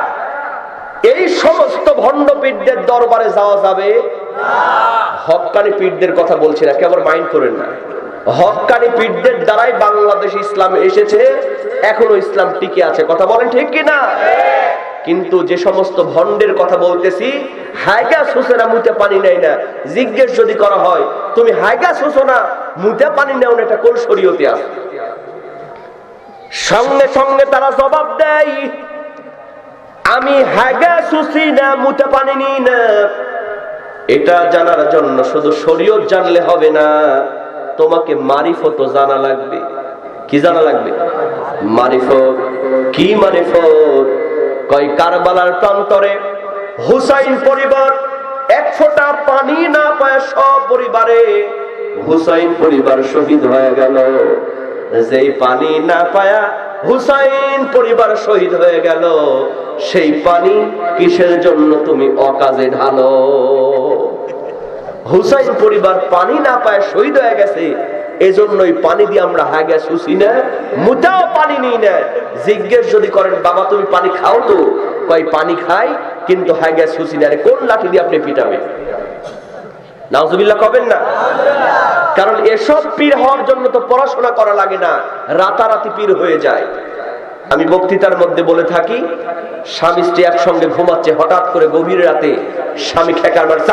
এই সমস্ত ভণ্ড পীরদের দরবারে যাওয়া যাবে না। হক্কানি পীরদের কথা বলছি না, কেবল মাইন্ড করেন না। হক্কানি পীরদের দ্বারাই বাংলাদেশ ইসলাম এসেছে, এখনো ইসলাম টিকে আছে। কথা বলেন ঠিক কিনা? কিন্তু যে সমস্ত ভণ্ডের কথা বলতেছি, হাইগা সুসেনা মুতে পানি নেয় না, জিজ্ঞেস যদি করা হয় তুমি হাইগা সুসো না মুতে পানি নেও না, এটা কোন শরীয়তে আছে? সঙ্গে সঙ্গে তারা জবাব দেয় আমি হাগা সুসি না মুতে পানি নিই না। এটা জানার জন্য শুধু শরীয়ত জানলে হবে না, তোমাকে মারিফত জানা লাগবে। কি জানা লাগবে? মারিফত। কি মারিফত? কয় কারবালার প্রান্তরে হুসাইন পরিবার এক ফোঁটা পানি না পায়, সব পরিবারে হুসাইন পরিবার শহীদ হয়ে গেল। যেই পানি না পায়া হুসাইন পরিবার শহীদ হয়ে গেল, সেই পানি কিসের জন্য তুমি অকাজে ঢালো? হুসাইন পরিবার পানি না পায় শহীদ হয়ে গেছে, এজন্যই পানি দিয়ে আমরা হাগা শুষি না, মুতাও পানি নিই না। জিজ্ঞেস যদি করেন বাবা তুমি পানি খাও তো, কয় পানি খাই কিন্তু হাগা শুষি না। কোন লাঠি দিয়ে আপনি পিটাবেন? নাউজুবিল্লাহ কবেন না? কারণ এসব পীর হওয়ার জন্য তো পড়াশোনা করা লাগে না, রাতারাতি পীর হয়ে যায়। আমি বক্তৃতার মধ্যে বলে থাকি, স্বামী স্ত্রী একসঙ্গে ঘুমাচ্ছে, হঠাৎ করে গভীর রাতে স্বামী খেকার মারছে,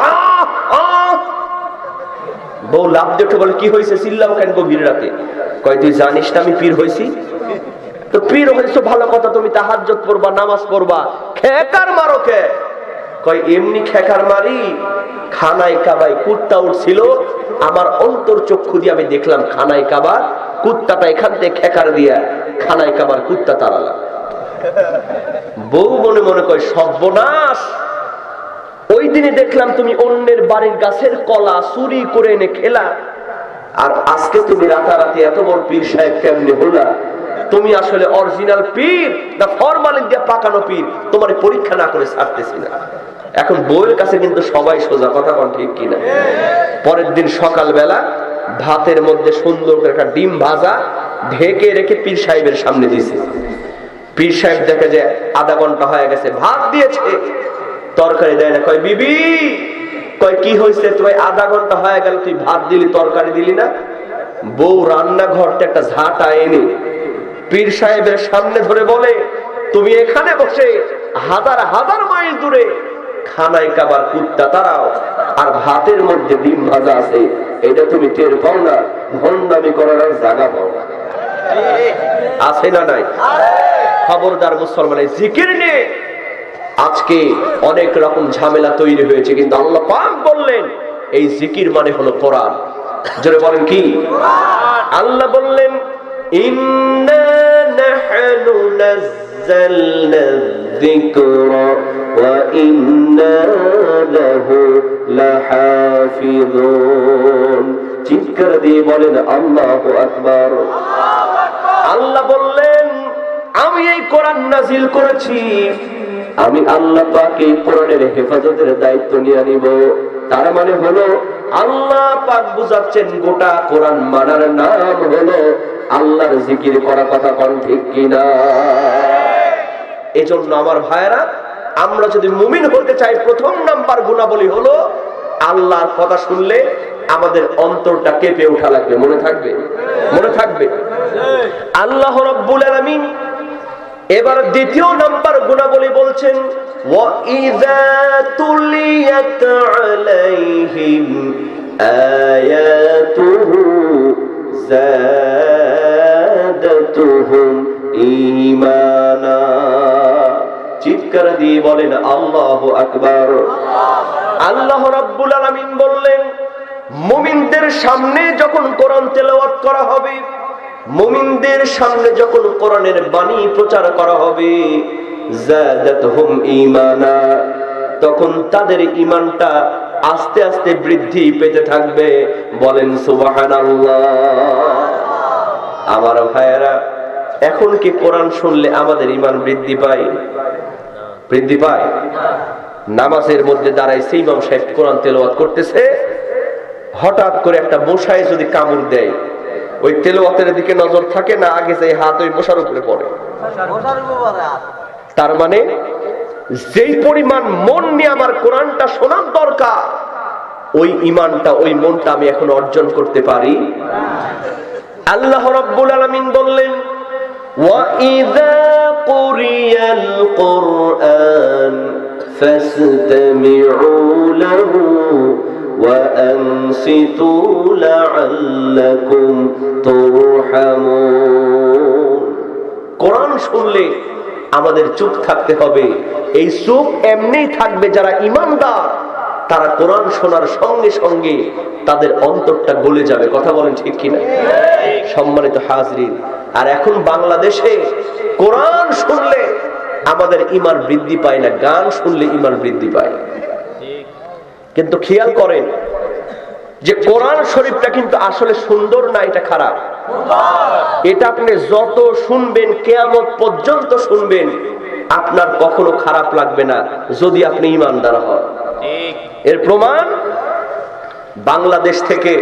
বউ লাভ দেখে বলে কি হয়েছে, চিল্লাও কেন গভীর রাতে? কয় তুই জানিস না আমি পীর হয়েছি? তো পীর হয়েছো ভালো কথা, তুমি তাহাজ্জুদ পড়বা, নামাজ পড়বা, খেকার মারো কে? কয় এমনি খেকার মারি, খানায় কাবায় কুত্তা উঠছিল, আমার অন্তর চক্ষু দিয়ে আমি দেখলাম খানায় কাবার কুত্তাটা এখান থেকে খেকার দিয়া খানায় কাবার কুত্তা তাড়ালাম। বউ মনে মনে কয় সর্বনাশ, ওই দিনে দেখলাম তুমি অন্যের বাড়ির গাছের কলা চুরি করে এনে খেলা, আর আজকে তুমি রাতারাতি এত বড় পীর সাহেব কেমনে হলা? তুমি আসলে অরিজিনাল পীর না ফরমালিন দিয়ে পাকানো পীর? তোমার পরীক্ষা না করে ছাড়তেছি না। এখন বউয়ের কাছে কিন্তু সবাই সোজা, কথা কোন ঠিক কিনা? পরের দিন সকালবেলা ভাতের মধ্যে সুন্দর করে একটা ডিম ভাজা ঢেকে রেখে পীর সাহেবের সামনে দিয়েছে। পীর সাহেব দেখে যে আধা ঘন্টা হয়ে গেছে, ভাত দিয়েছে, তরকারি দেয় না। কয় বিবি, কয় কি হয়েছে? তুই আধা ঘন্টা হয়ে গেল, তুই ভাত দিলি তরকারি দিলি না? বউ রান্নাঘরটা একটা ঝাঁটা এনে পীর সাহেবের সামনে ধরে বলে, তুমি এখানে বসে হাজার হাজার মাইল দূরে খানায় কাবার কুত্তা তারাও, আর ভাতের মধ্যে ডিম ভাজা আছে, এটা তুমি টের পাও না? ভণ্ডামি করার জায়গা পাও না? আছে না নাই? খবরদার মুসলমানের জিকির নিয়ে আজকে অনেক রকম ঝামেলা তৈরি হয়েছে, কিন্তু আল্লাহ পাক বললেন এই জিকির মানে হলো কোরআন। জোরে বলেন কি? আল্লাহ বললেন ইন্না নাহনু নাযালনা যিকরা ওয়া ইন্না লাহু লাহাফিজুন। চিৎকার দিয়ে বলেন আল্লাহু আকবার। আল্লাহ বললেন আমি এই কোরআন নাজিল করেছি, আমি আল্লাহ পাক এই কোরআনের হেফাজতের দায়িত্ব নিয়ে নিব। তার মানে হলো আল্লাহ পাক বুঝাচ্ছেন গোটা কোরআন মানার নাম হলো আল্লাহর জিকির করা। কথা কোন ঠিক কিনা? এজন্য আমার ভাইয়েরা, আমরা যদি মুমিন হতে চাই প্রথম নাম্বার গুণাবলী হলো আল্লাহর কথা শুনলে আমাদের অন্তরটা কেঁপে ওঠা লাগবে। মনে থাকবে? মনে থাকবে। আল্লাহ রাব্বুল আলামিন এবার দ্বিতীয় নাম্বার গুণাবলী বলছেন ওয়া ইযা তুলিয়াত আলাইহিম আয়াতুহু যাদাতুহুম ঈমানা। চিৎকার দিয়ে বলেন আল্লাহু আকবার। আল্লাহ রাব্বুল আলামিন বললেন মুমিনদের সামনে যখন কোরআন তেলাওয়াত করা হবে, মুমিনদের সামনে যখন কোরআনের বাণী প্রচার করা হবে, যাদাতহুম ঈমানা, তখন তাদের ঈমানটা আস্তে আস্তে বৃদ্ধি পেতে থাকবে। বলেন সুবহানাল্লাহ। আমার ভাইয়েরা, এখন কি কোরআন শুনলে আমাদের ঈমান বৃদ্ধি পায়? বৃদ্ধি পায়? নামাজের মধ্যে দাঁড়াইছে, ইমাম সাহেব কোরআন তেলাওয়াত করতেছে, হঠাৎ করে একটা মশায় যদি কামড় দেয়, ওই তেলাওয়াতের দিকে নজর থাকে না, আগে যে হাত ওই মশার উপরে পড়ে। তার মানে যেই পরিমাণ মন নিয়ে আমার কোরআনটা শোনার দরকার, ওই ঈমানটা, ওই মনটা আমি এখন অর্জন করতে পারি। আল্লাহ রাব্বুল আলামিন বললেন ওয়া ইযা কুরিয়াল কুরআন ফাসতামিউ লাহু ওয়া আনসিতু লাআল্লাকুম তুরহামুন। কোরআন শুনলে আমাদের চুপ থাকতে হবে। এই চুপ এমনিই থাকবে যারা ঈমানদার, তারা কোরআন শোনার সঙ্গে সঙ্গে তাদের অন্তরটা গলে যাবে। কথা বলেন ঠিক কিনা? সম্মানিত হাজরিন, আর এখন বাংলাদেশে কোরআন শুনলে আমাদের ঈমান বৃদ্ধি পায় না, গান শুনলে ঈমান বৃদ্ধি পায়। কিন্তু খেয়াল করেন যে কোরআন শরীফটা কিন্তু আসলে সুন্দর না, এটা খারাপ। এটা আপনি যত শুনবেন, কিয়ামত পর্যন্ত শুনবেন, আপনার কখনো খারাপ লাগবে না যদি আপনি ঈমানদার হন। এর প্রমাণ বাংলাদেশ থেকে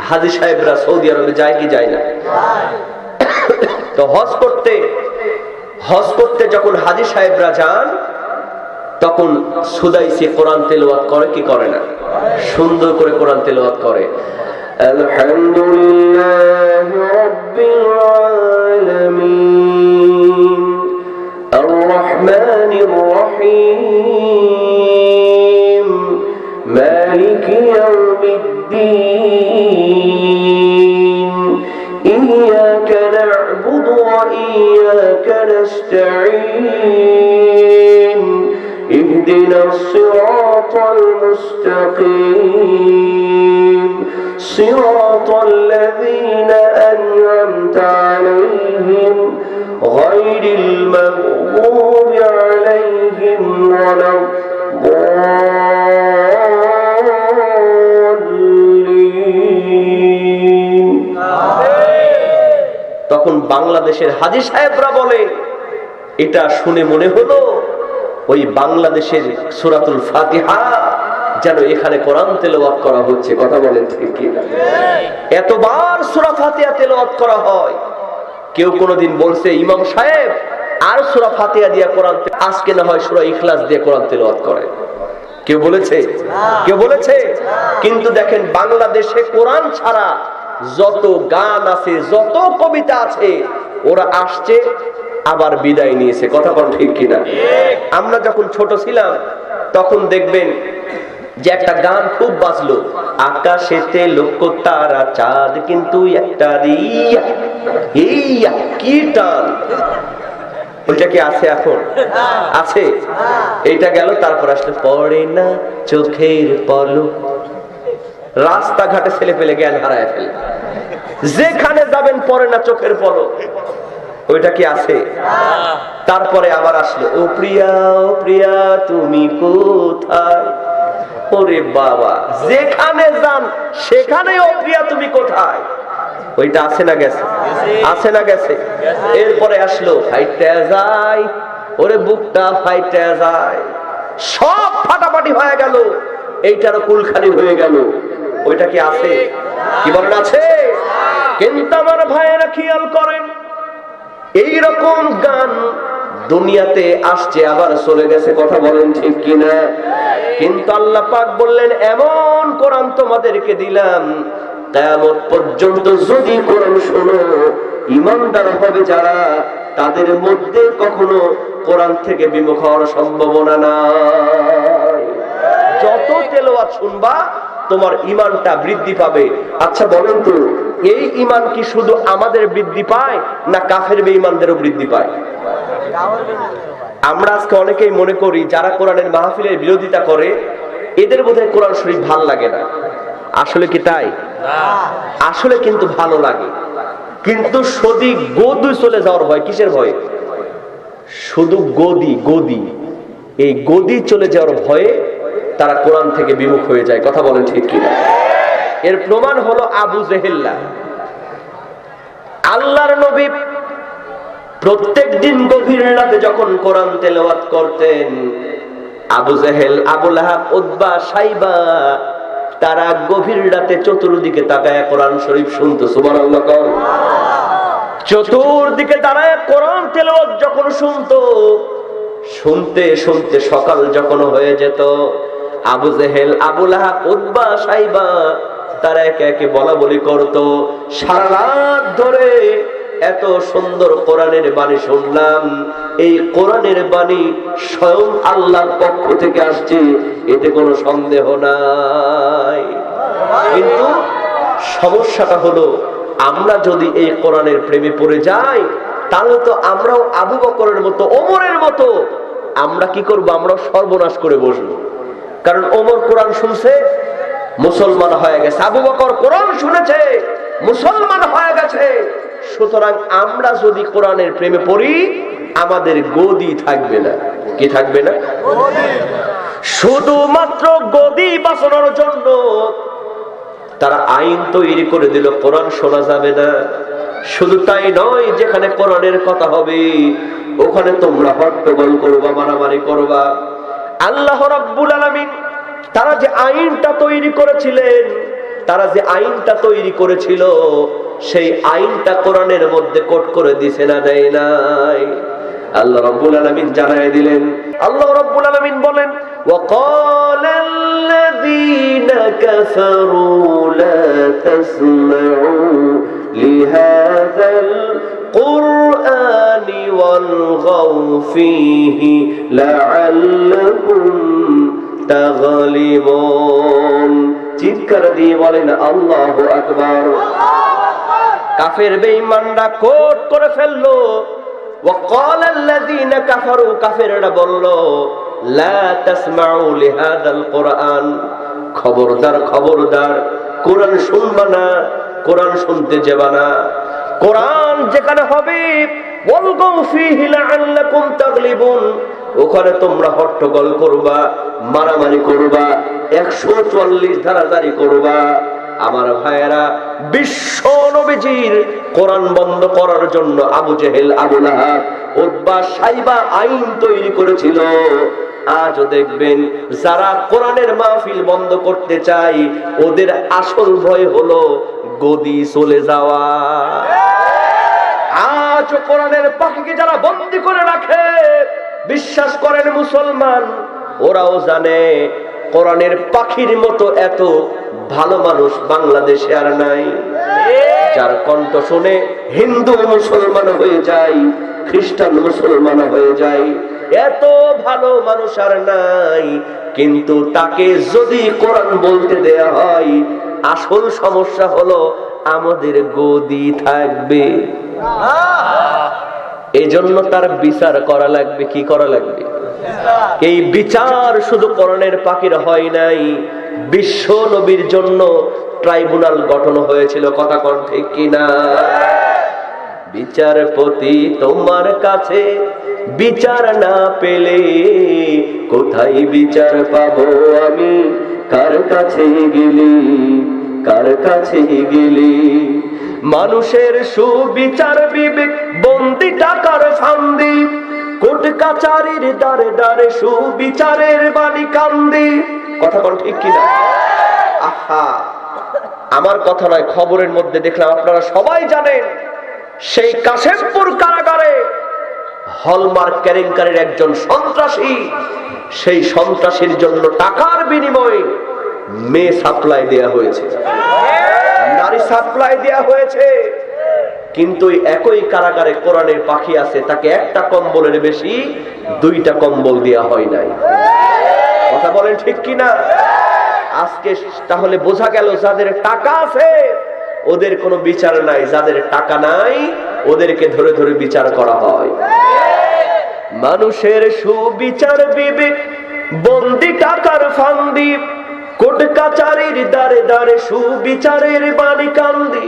হাজী সাহেবরা সৌদি আরবে যায় কি যায় না? তো হজ করতে যখন হাজী সাহেবরা যান, তখন সুদাইসি কোরআন তেলাওয়াত করে কি করে না? সুন্দর করে কোরআন তেলাওয়াত করে। আলহামদুলিল্লাহি রাব্বিল আলামিন আর রহমানির রহিম মালিকি ইয়াউমিদ্দিন ইয়্যাকা না'বুদু ওয়া ইয়্যাকা নাস্তাঈন اهدنا الصراط المستقيم صراط الذين أنعمت عليهم غير المغضوب عليهم ولا الضالين। তখন বাংলাদেশের হাজী সাহেবরা বলে, এটা শুনে মনে হলো ওই বাংলাদেশের সূরাতুল ফাতিহা যেন এখানে কোরআন তেলাওয়াত করা হচ্ছে। কথা বলেন ঠিক কি না? এতবার সূরা ফাতিহা তেলাওয়াত করা হয়, কেউ কোনোদিন বলছে ইমাম সাহেব আর সূরা ফাতিহা দিয়ে কোরআন, আজকে না হয় সূরা ইখলাস দিয়ে কোরআন তেলাওয়াত করে? কেউ বলেছে? কেউ বলেছে? কিন্তু দেখেন বাংলাদেশে কোরআন ছাড়া যত গান আছে, যত কবিতা আছে, ওরা আসছে আবার বিদায় নিয়েছে। কথা বল ঠিক কিনা? আমরা যখন ছোট ছিলাম তখন দেখবেন যে একটা গান খুব বাজলো, আকাশেতে লক্ষ তারা চাঁদ কিন্তু একটা রিয়া, এইয়া কি টান। ওইটা কি আছে এখন? আছে। এইটা গেল, তারপর আসলে পড়ে না চোখের পলক, রাস্তাঘাটে ছেলে পেলে জ্ঞান হারায় ফেলে, যেখানে যাবেন পরে না চোখের পলক। ওইটা কি আছে? তারপরে আবার আসলো, ও প্রিয়া তুমি কোথায়? ওরে বাবা, যেখানে যান সেখানে ও প্রিয়া তুমি কোথায়, ওইটা আছে না গেছে? আছে না গেছে? এরপরে আসলো ফাইটে যায়, ওরে বুকটা ফাইটে যায়, সব ফাটাফাটি হয়ে গেল, এইটারও কুলখানি হয়ে গেল। ওইটা কি আছে? কি বলেন আছে? কিন্তু আমার ভাইয়েরা খেয়াল করেন, এইরকম গান দুনিয়াতে আসছে আবার চলে গেছে, কথা বলেন ঠিক কিনা? কিন্তু আল্লাহ পাক বললেন, এমন কোরআন তোমাদেরকে দিলাম, কিয়ামত পর্যন্ত যদি কোরআন শোনো, ঈমানদার হবে যারা, তাদের মধ্যে কখনো কোরআন থেকে বিমুখ হওয়ার সম্ভাবনা নাই। যত তেলাওয়াত শুনবা তোমার ঈমানটা বৃদ্ধি পাবে। আচ্ছা বলেন তো, এই ঈমান কি শুধু আমাদের বৃদ্ধি পায় না কাফের বেঈমানদেরও বৃদ্ধি পায়? আমরা আজকে অনেকেই মনে করি যারা কোরআনের মাহফিলের বিরোধিতা করে এদের বোধহয় কোরআন শরীফ ভাল লাগে না। আসলে কি তাই? আসলে কিন্তু ভালো লাগে, কিন্তু যদি গদি চলে যাওয়ার ভয়। কিসের ভয়? শুধু গদি, এই গদি চলে যাওয়ার ভয়ে তারা কোরআন থেকে বিমুখ হয়ে যায়, কথা বলেন ঠিক কিনা? এর প্রমাণ হলো আবু জেহেল। আল্লাহর নবী প্রত্যেক দিন গভীর রাতে যখন কোরআন তেলাওয়াত করতেন, আবু জেহেল, আবু লাহাব, উতবা, সাইবা তারা গভীর রাতে চতুর্দিকে তাকায় কোরআন শরীফ শুনতো। সুবহানাল্লাহ। চতুর্দিকে দাঁড়ায় কোরআন তেলাওয়াত যখন শুনতো, শুনতে শুনতে সকাল যখন হয়ে যেত, আবু জেহেল, আবু লাহাব, উতবা, সাইবা তারা একে একে বলা বলি করতো, সারা রাত ধরে এত সুন্দর কোরআনের বাণী শুনলাম, এই কোরআনের বাণী স্বয়ং আল্লাহর পক্ষ থেকে আসছে, এতে কোনো সন্দেহ নাই। কিন্তু সমস্যাটা হলো, আমরা যদি এই কোরআনের প্রেমে পড়ে যাই, তাহলে তো আমরাও আবু বকরের মতো, ওমরের মতো আমরা কি করব? আমরাও সর্বনাশ করে বসবো। কারণ ওমর কোরআন শুনছে, মুসলমান হয়ে গেছে, আবু বকর কোরআন শুনেছে, মুসলমান হয়ে গেছে। সুতরাং আমরা যদি কোরআনের প্রেমে পড়ি, আমাদের গদি থাকবে না। কি থাকবে না? শুধুমাত্র গদি বাঁচানোর জন্য তারা আইন তৈরি করে দিল, কোরআন শোনা যাবে না। শুধু তাই নয়, যেখানে কোরআনের কথা হবে ওখানে তোমরা হট্টগোল করবা, মারামারি করবা। আল্লাহ রাব্বুল আলামিন তারা যে আইনটা তৈরি করেছিলেন, তারা যে আইনটা তৈরি করেছিল, সেই আইনটা কোরআনের মধ্যে কোট করে দিছে না, দেয় নাই? আল্লাহ রাব্বুল আলামিন জানায় দিলেন। আল্লাহ রাব্বুল আলামিন বলেন, ওয়াকালাল্লাযীনা কাফারু লা তাসমাউ লিহাযাল কুরআনি ওয়ালগাউ ফীহি লাআল্লাকুম তাগলিবুন। চিৎকার দিয়ে বলেন আল্লাহু আকবার। কাফের বেঈমানরা কোট করে ফেললো, ওয়াকালাল্লাযীনা কাফারু, কাফেররা বলল, লা তাসমাউ লিহাযাল কুরআন, খবরদার খবরদার, কোরআন শুনবা না, কোরআন শুনতে যাবা না। কোরআন যেখানে হবে, ওয়ালগাউ ফীহি লাআল্লাকুম তাগলিবুন, ওখানে তোমরা হট্টগোল করবা, মারামারি করবা, 144 ধারা জারি করবা। আমার ভাইয়েরা, বিশ্ব নবীজির কোরআন বন্ধ করার জন্য আবু জেহেল, আবু লাহাব, উতবা, সাইবা আইন তৈরি করেছিল। আজও দেখবেন যারা কোরআনের মাহফিল বন্ধ করতে চায়, ওদের আসল ভয় হলো গদি চলে যাওয়া। আজও কোরআনের পাখিকে যারা বন্দী করে রাখে, বিশ্বাস করেন মুসলমান, ওরাও জানে কোরআনের পাখির মতো এত ভালো মানুষ বাংলাদেশে আর নাই, যার কণ্ঠ শুনে হিন্দু মুসলমান হয়ে যায়, খ্রিস্টান মুসলমান হয়ে যায়। এত ভালো মানুষ আর নাই, কিন্তু তাকে যদি কোরআন বলতে দেয়া হয়, আসল সমস্যা হলো আমাদের গদি থাকবে। এই জন্য তার বিচার করা লাগবে। কি করা লাগবে? এই বিচার শুধু কোরআনের পাখির হয় নাই, বিশ্ব নবীর জন্য ট্রাইব্যুনাল গঠন হয়েছিল, কথা কোন ঠিক কিনা? বিচারপতি তোমার কাছে বিচার না পেলে কোথায় বিচার পাবো আমি? কার কাছে গেলে, কার কাছে গেলে? মানুষের সুবিচার বিবেক বন্দি টাকার ফান্দি, কোর্ট কাচারির দ্বারে দ্বারে সুবিচারের বাণী কান্দি, কথা কোন ঠিক কিনা? আহা, আমার কথা নয়, খবরের মধ্যে দেখলাম, আপনারা সবাই জানেন, সেই কাশেমপুর কারাগারে হলমার্ক কেলেঙ্কারির একজন সন্ত্রাসী, সেই সন্ত্রাসীর জন্য টাকার বিনিময়ে মেয়ে সাপ্লাই দেয়া হয়েছে, নারী সাপ্লাই দেয়া হয়েছে। কিন্তু একই কারাগারে কোরআনের পাখি আছে, তাকে একটা কম্বলের বেশি 2টা কম্বল দেয়া হয় নাই, কথা বলেন ঠিক কিনা? আজকে তাহলে বোঝা গেল, যাদের টাকা আছে ওদের কোনো বিচার নাই, যাদের টাকা নাই ওদেরকে ধরে ধরে বিচার করা হয়। মানুষের সুবিচার বিবেক বন্দি টাকার ফান্দি, কোর্ট কাচারির দ্বারে দ্বারে সুবিচারের বাণী কান্দি,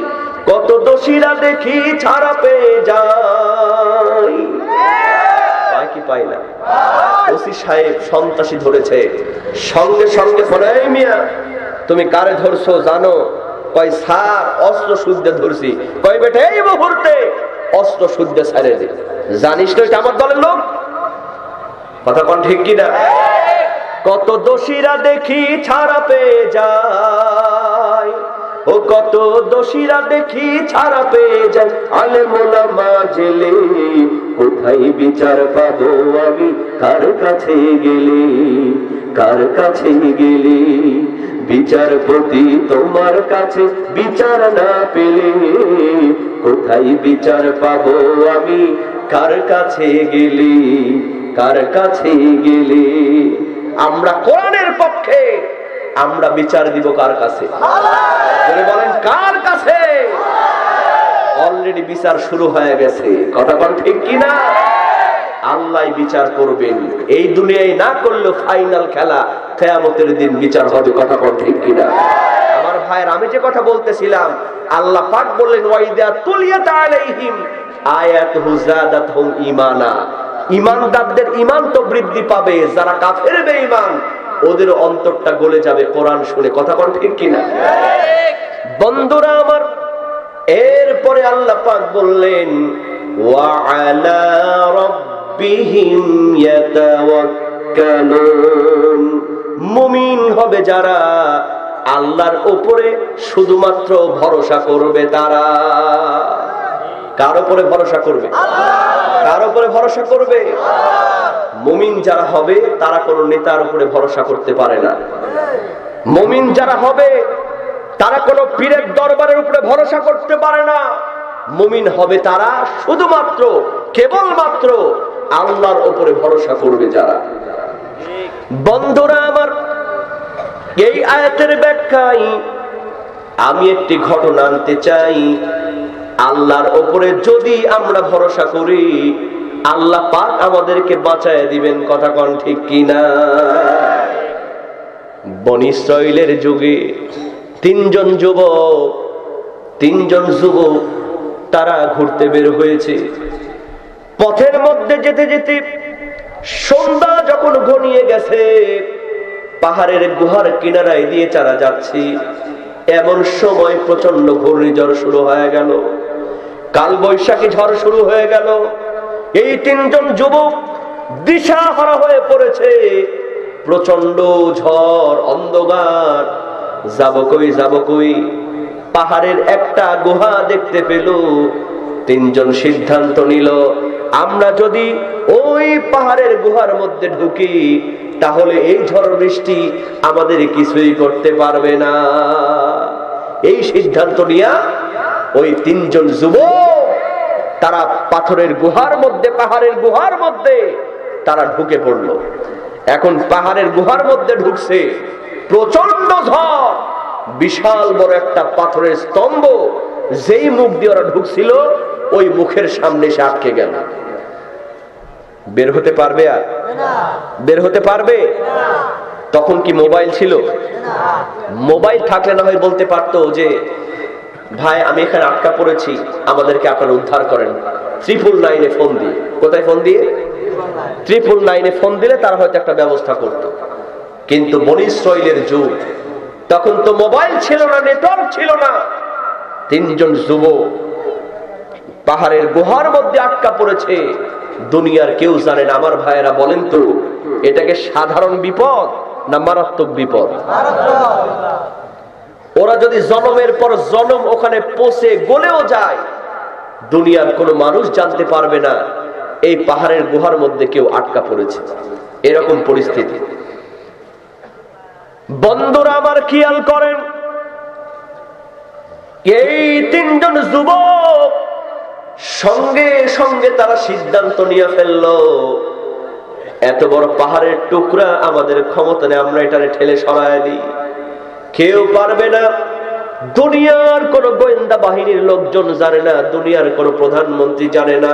কত দোষীরা দেখি ছাড়া পেয়ে যায়, পায় কি পায় না? ওসি সাহেব সন্ত্রাসী ধরেছে, সঙ্গে সঙ্গে ফোনে, এই মিয়া তুমি কারে ধরছো জানো? কয় স্যার অস্ত্র শুদ্ধে ধরছি। কয় বেটা এই মুহূর্তে অস্ত্র শুদ্ধে ছেড়ে দে। জানিস তো এটা আমার দলের লোক, কথা কোন ঠিক কিনা? কত দোষীরা দেখি ছাড়া পেয়ে যায়, ও কত দোষীরা দেখি ছাড়া পেয়ে যায়, আলেম ওলামা জেলে কোথায় বিচার পাবো আমি? কার কাছে গেলে, কার কাছে গেলে? বিচারপতি তোমার কাছে বিচার না পেলে কোথায় বিচার পাবো আমি? কার কাছে গেলে, কার কাছে গেলে? আমরা কোরআনের পক্ষে, আমরা বিচার দিব কার কাছে? বলেন কার কাছে? অলরেডি বিচার শুরু হয়ে গেছে, কথা বল ঠিক কিনা? আল্লাহ বিচার করবেন, এই দুনিয়ায় না করলেও ফাইনাল খেলা কিয়ামতের দিন বিচার হবে, কথা বল ঠিক কিনা? আমার ভাইয়ের, আমি যে কথা বলতেছিলাম, আল্লাহ পাক বললেন ওয়াইদা তুলিয়াত আলাইহিম আয়াতুহু যাদাতহুম ঈমানা, ঈমানদারদের ঈমান তো বৃদ্ধি পাবে, যারা কাফের বেঈমান ওদের অন্তরটা গলে যাবে কোরআন শুনে, কথা বল ঠিক কিনা? বন্ধুরা আমার, এরপরে আল্লাহ পাক বললেন ওয়া আলা রাব্বিহিম ইয়াতাওয়াক্কালুন, মুমিন হবে যারা আল্লাহর উপরে শুধুমাত্র ভরসা করবে তারা। কার উপরে ভরসা করবে? কার উপরে ভরসা করবে? মুমিন যারা হবে তারা কোনো নেতার উপরে ভরসা করতে পারে না। মুমিন যারা হবে তারা কোনো পীরের দরবারের উপরে ভরসা করতে পারে না। মুমিন হবে তারা শুধুমাত্র কেবলমাত্র আল্লাহর উপরে ভরসা করবে যারা। বন্ধুরা আমার, এই আয়াতের ব্যাখ্যায় আমি একটি ঘটনা আনতে চাই। আল্লাহর উপরে যদি আমরা ভরসা করি, আল্লাহ পাক আমাদেরকে বাঁচায় দিবেন, কথা কোন ঠিক কিনা? বনী ইসরাঈলের যুগে তিনজন যুবক তারা ঘুরতে বের হয়েছে। পথের মধ্যে যেতে যেতে সন্ধ্যা যখন ঘনিয়ে গেছে, পাহাড়ের গুহার কিনারায় দিয়ে তারা যাচ্ছে, এমন সময় প্রচন্ড ঘূর্ণিঝড় শুরু হয়ে গেল, কাল বৈশাখী ঝড় শুরু হয়ে গেল। এই তিনজন যুবক দিশাহারা হয়ে পড়েছে, প্রচন্ড ঝড়, অন্ধকার, যাব কই। পাহাড়ের একটা গুহা দেখতে পেল, তিনজন সিদ্ধান্ত নিল, আমরা যদি ওই পাহাড়ের গুহার মধ্যে ঢুকি তাহলে এই ঝড় বৃষ্টি আমাদের কিছুই করতে পারবে না। এই সিদ্ধান্ত নিয়ে ওই তিনজন যুবক তারা পাথরের গুহার মধ্যে, পাহাড়ের গুহার মধ্যে তারা ঢুকে পড়লো। এখন পাহাড়ের গুহার মধ্যে ঢুকছে, প্রচন্ড ঝড়, বিশাল বড় একটা পাথরের স্তম্ভ, যেই মুখ দিয়ে ওরা ঢুকছিল ওই মুখের সামনে সে আটকে গেল। বের হতে পারবে? আর বের হতে পারবে? তখন কি মোবাইল ছিল? মোবাইল থাকলে না হয় বলতে পারতো যে ভাই আমি এখানে আটকা পড়েছি, আমাদেরকে আপনারা উদ্ধার করেন। 999 ফোন দিয়ে, কোথায় ফোন দিয়ে? 999 ফোন দিলে তারা হয়তো একটা ব্যবস্থা করত। কিন্তু বনী ইসরাইলের যুগ, তখন তো মোবাইল ছিল না, নেটওয়ার্ক ছিল না। 3 জন যুবক পাহাড়ের গুহার মধ্যে আটকা পড়েছে, দুনিয়ার কেউ জানে না। আমার ভাইয়েরা বলেন তো, এটাকে সাধারণ বিপদ না মারাত্মক বিপদ? ওরা যদি জনমের পর জনম ওখানে পচে গলেও যায়, দুনিয়ার কোনো মানুষ জানতে পারবে না এই পাহাড়ের গুহার মধ্যে কেউ আটকা পড়েছে। এরকম পরিস্থিতি। বন্ধুরা আমার খেয়াল করেন, এই 3 জন যুবক সঙ্গে সঙ্গে তারা সিদ্ধান্ত নিয়ে ফেললো, এত বড় পাহাড়ের টুকরা আমাদের ক্ষমতা নেই, আমরা এটারে ঠেলে সরায় দিই। কেউ পারবে না, দুনিয়ার কোন গোয়েন্দা বাহিনীর লোকজন জানে না, দুনিয়ার কোন প্রধানমন্ত্রী জানে না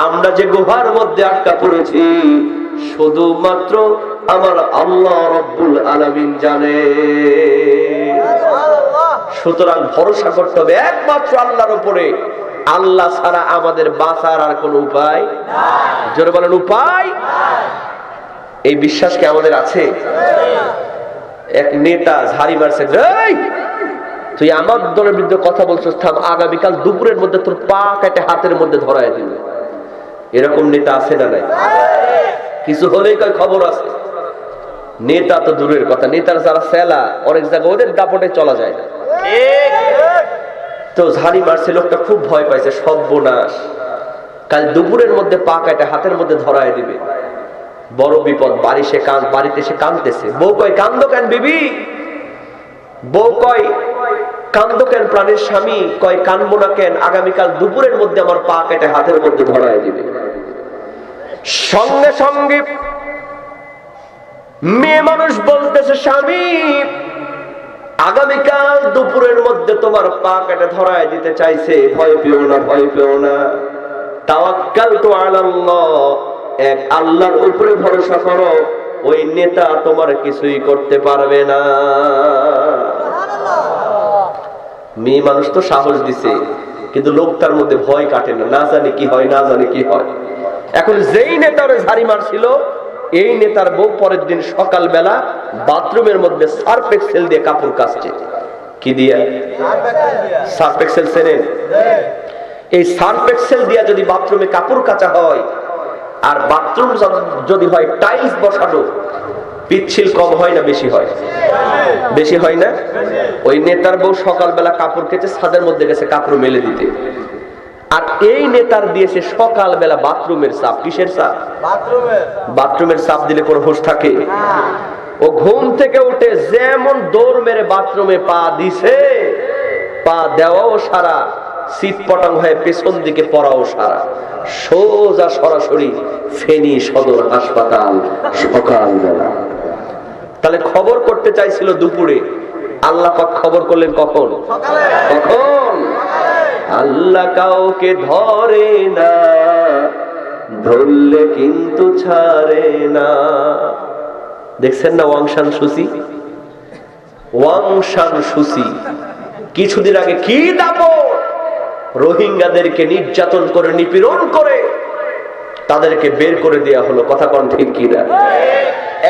আমরা যে গুহার মধ্যে আটকা পড়েছি, শুধুমাত্র আমার আল্লাহ রব্বুল আলামিন জানে। সুতরাং ভরসা করতে হবে একমাত্র আল্লাহর উপরে। আল্লাহ ছাড়া আমাদের বাঁচার আর কোন উপায় নাই। জোরে বলেন উপায় নাই। এই বিশ্বাস কি আমাদের আছে? এক নেতা ঝাড়ি মারছে, এই তুই আমার দলের বিরুদ্ধে কথা বলছিস, থাম, আগামীকাল দুপুরের মধ্যে তোর পা কেটে হাতের মধ্যে ধরায় দিবে। এরকম নেতা আছে না নাই? কিছু হলেই কয় খবর আছে। নেতা তো দূরের কথা, নেতার যারা সেলা অনেক জায়গায় ওদের দাপটে চলা যায় না। তো ঝাড়ি মারছে, লোকটা খুব ভয় পাইছে, সর্বনাশ, কাল দুপুরের মধ্যে পা কেটে হাতের মধ্যে ধরায় দিবে, বড় বিপদ। বাড়িতে সে কাঁদতেছে। বউ কয়, কান্দো কেন বিবি? বউ কয়, কান্দো কেন প্রাণের স্বামী? কয়, কানবো না কেন, আগামীকাল দুপুরের মধ্যে আমার পা কেটে হাতের মধ্যে ধরায় দিবে। সঙ্গে সঙ্গে মেয়ে মানুষ বলতেছে, স্বামী আগামীকাল দুপুরের মধ্যে তোমার পা কেটে ধরায় দিতে চাইছে, ভয় পেও না, ভয় পেও না, তাওয়াক্কালতু আলাল্লাহ, এক আল্লাহর উপরে ভরসা করো, ওই নেতা তোমার কিছুই করতে পারবে না। মেয়ে মানুষ তো সাহস দিছে, কিন্তু লোকটার মধ্যে ভয় কাটে না, না জানি কি হয়, না জানি কি হয়। এখন যেই নেতার ঝাড়ি মারছিল, এই নেতার বউ পরের দিন সকালবেলা বাথরুমের মধ্যে সার্ফ এক্সেল দিয়ে কাপড় কাচছে। কি দিয়ে? সার্ফ এক্সেল চেনেন? এই সার্ফ এক্সেল দিয়ে যদি বাথরুমে কাপড় কাচা হয়, আর বাথরুম যদি হয় টাইলস বসানো, পিচ্ছিল কম হয় না বেশি হয়? বেশি হয় না? ওই নেতার বউ সকালবেলা কাপড় কেচে ছাদের মধ্যে গেছে কাপড় মেলে দিতে, আর এই নেতার দিয়েছে সকালবেলা বাথরুমের চাপ। কিসের চাপ? বাথরুমের চাপ দিলে কোনো হুঁশ থাকে? ও ঘুম থেকে উঠে যেমন দৌড় মেরে বাথরুমে পা দিছে, পা দেওয়াও সারা, সিট পটাং হয়ে পেছন দিকে পড়াও সারা, সোজা সরাসরি ফেনী সদর হাসপাতাল সকালবেলা। তাহলে খবর করতে চাইছিল দুপুরে, আল্লাহ পাক খবর করলেন কখন? কখন? আল্লাহ কাউকে ধরে না, ধরলে কিন্তু ছাড়ে না। দেখছেন না ওয়াং সান সুচি? ওয়াং সান সুচি কিছুদিন আগে কি দাপট, রোহিঙ্গাদেরকে নির্যাতন করে, নিপীড়ন করে তাদেরকে বের করে দেয়া হলো। কথা কোন ঠিক কিনা?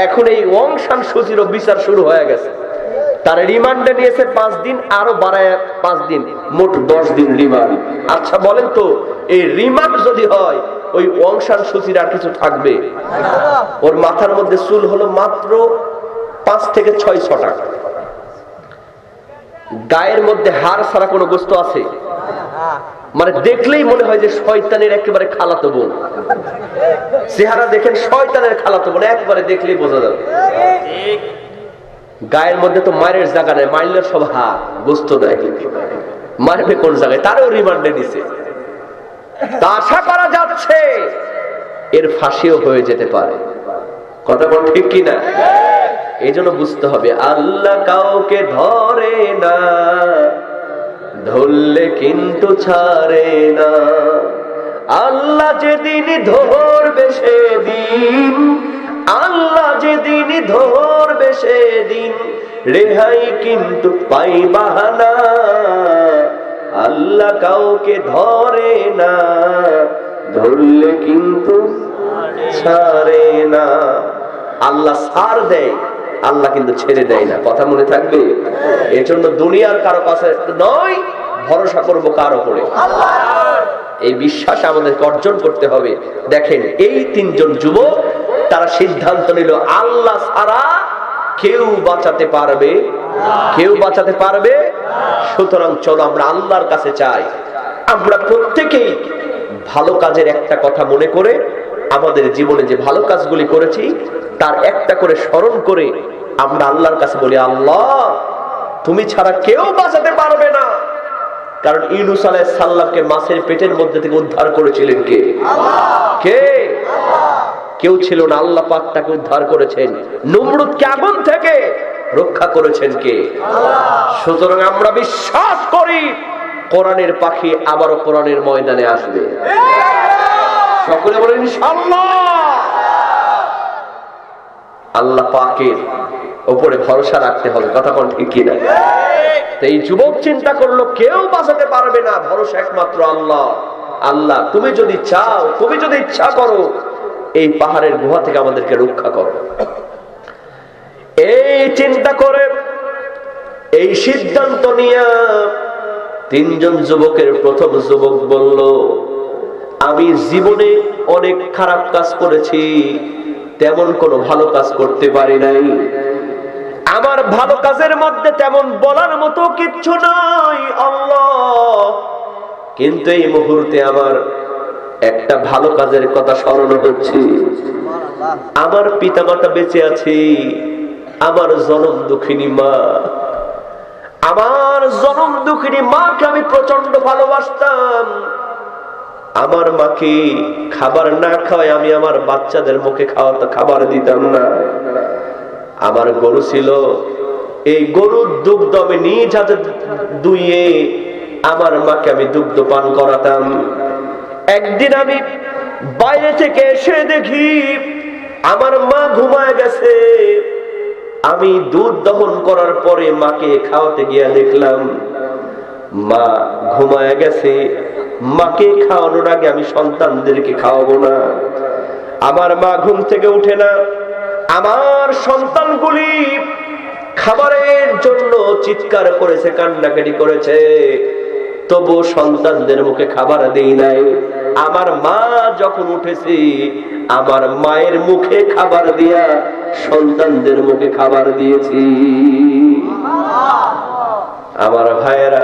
এখন এই ওয়াং সান সুচিরও বিচার শুরু হয়ে গেছে। তার রিমান্ডে নিয়েছে 5 দিন, আরো বাড়ায় 5 দিন, মোট 10 দিন রিমান্ড। আচ্ছা বলেন তো, এই রিমান্ড যদি হয়, ওই ওয়াং সান সুচির আর কিছু থাকবে? ওর মাথার মধ্যে চুল হলো মাত্র 5 থেকে 600 টাকা। গায়ের মধ্যে হাড় ছাড়া কোনো গোস্ত আছে? মানে দেখলেই মনে হয় যে শয়তানের একেবারে খালাতো বোন। চেহারা দেখেন শয়তানের খালাতো বোন, একবারে দেখলেই বোঝা যাবে। গায়ের মধ্যে তো মায়ের জায়গা নেই, মারলে সব হাত গোস্ত দেয়, মারবে কোন জায়গায়? তারও রিমান্ডে দিছে। তা আশা করা যাচ্ছে এর ফাঁসিও হয়ে যেতে পারে। কথা বল ঠিক কিনা? এই জন্য বুঝতে হবে, আল্লাহ কাউকে ধরে না, ধরলে কিন্তু ছাড়ে না। আল্লাহ যেদিন ধরবে সেদিন আল্লাহ যেদিন ধরবে সেদিন রেহাই কিন্তু পাইবা না। আল্লাহ কাউকে ধরে না, ধরলে কিন্তু ছাড়ে না। আল্লাহ ছাড় দেয়, আল্লাহ কিন্তু ছেড়ে দেয় না। কথা মনে থাকবে? এর জন্য দুনিয়ার কারো কাছে নয়, ভরসা করবো কার উপরে? এই বিশ্বাস আমাদেরকে অর্জন করতে হবে। দেখেন এই তিনজন যুবক তারা সিদ্ধান্ত নিল আল্লাহ ছাড়া কেউ বাঁচাতে পারবে, কেউ বাঁচাতে পারবে। সুতরাং চলো আমরা আল্লাহর কাছে চাই। আমরা প্রত্যেকেই ভালো কাজের একটা কথা মনে করে আমাদের জীবনে যে ভালো কাজগুলি করেছি তার একটা করে স্মরণ করে আমরা আল্লাহর কাছে বলি, আল্লাহ তুমি ছাড়া কেউ বাঁচাতে পারবে না। কারণ ইউনূস আলাইহিস সালামকে মাছের পেটের মধ্যে থেকে উদ্ধার করেছিলেন কে? কে? কেউ ছিল না, আল্লাহ পাক তাকে উদ্ধার করেছেন। নমরুদকে আগুন থেকে রক্ষা করেছেন কে? সুতরাং আমরা বিশ্বাস করি কোরআনের পাখি আবারও কোরআনের ময়দানে আসবে। সকলে বলেন ইনশাআল্লাহ। আল্লাহ পাকের উপরে ভরসা রাখতে হবে। কথা কোন ঠিক কিনা? এই যুবক চিন্তা করলো কেউ বাঁচাতে পারবে না, ভরসা একমাত্র আল্লাহ। আল্লাহ তুমি যদি চাও, তুমি যদি ইচ্ছা করো এই পাহাড়ের গুহা থেকে আমাদেরকে রক্ষা করো। এই চিন্তা করে এই সিদ্ধান্ত নিয়ে তিনজন যুবকের প্রথম যুবক বলল, আমি জীবনে অনেক খারাপ কাজ করেছি, তেমন কোনো ভালো কাজ করতে পারি নাই। আমার ভালো কাজের মধ্যে তেমন বলার মতো কিচ্ছু নাই আল্লাহ, কিন্তু এই মুহূর্তে আমার একটা ভালো কাজের কথা স্মরণ হচ্ছে। আমার পিতামাতা বেঁচে আছে, আমার জনম দুঃখিনী মা, আমার জনম দুঃখিনী মাকে আমি প্রচন্ড ভালোবাসতাম। আমার মাকে খাবার না খাওয়াই আমি আমার বাচ্চাদের মুখে খাবার দিতাম না। আমার গরু ছিল, এই গরুর দুগ্ধ আমি নিজ হাতে দুইয়ে আমার মাকে আমি দুগ্ধ পান করাতাম। একদিন আমি বাইরে থেকে এসে দেখি আমার মা ঘুমায় গেছে। আমি দুধ দহন করার পরে মাকে খাওয়াতে গিয়ে দেখলাম মা ঘুমায় গেছে। মাকে খাওয়ানোর আগে আমি সন্তানদেরকে খাওয়াবো না। আমার মা ঘুম থেকে উঠে না, আমার সন্তানগুলি খাবারের জন্য চিৎকার করেছে, কান্নাকাটি করেছে, তবু সন্তানদের মুখে খাবার দেই নাই। আমার মা যখন উঠেছে আমার মায়ের মুখে খাবার দিয়া সন্তানদের মুখে খাবার দিয়েছি। আমার ভাইয়েরা,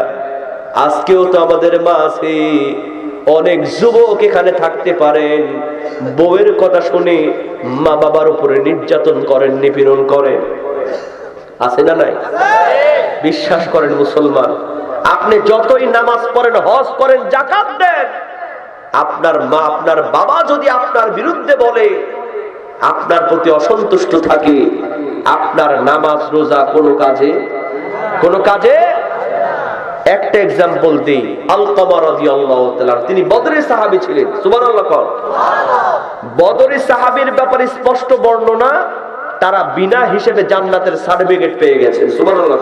আজকেও তো আমাদের মা আছে। অনেক যুবক এখানে থাকতে পারেন, বউয়ের কথা শুনে মা বাবার উপরে নির্যাতন করেন, নিপীড়ন করেন, আছে না নাই? বিশ্বাস করেন মুসলমান, আপনি যতই নামাজ পড়েন, হজ করেন, যাকাত দেন, আপনার মা আপনার বাবা যদি আপনার বিরুদ্ধে বলে, আপনার প্রতি অসন্তুষ্ট থাকে, আপনার নামাজ রোজা কোনো কাজে। একটা এক্সাম্পল দিই, আলকামা রাদিয়াল্লাহু তাআলা, তিনি বদরের সাহাবী ছিলেন। সুবহানাল্লাহ। বদরের সাহাবীর ব্যাপারে স্পষ্ট বর্ণনা, তারা বিনা হিসেবে জান্নাতের সার্টিফিকেট পেয়ে গেছেন। সুবহানাল্লাহ।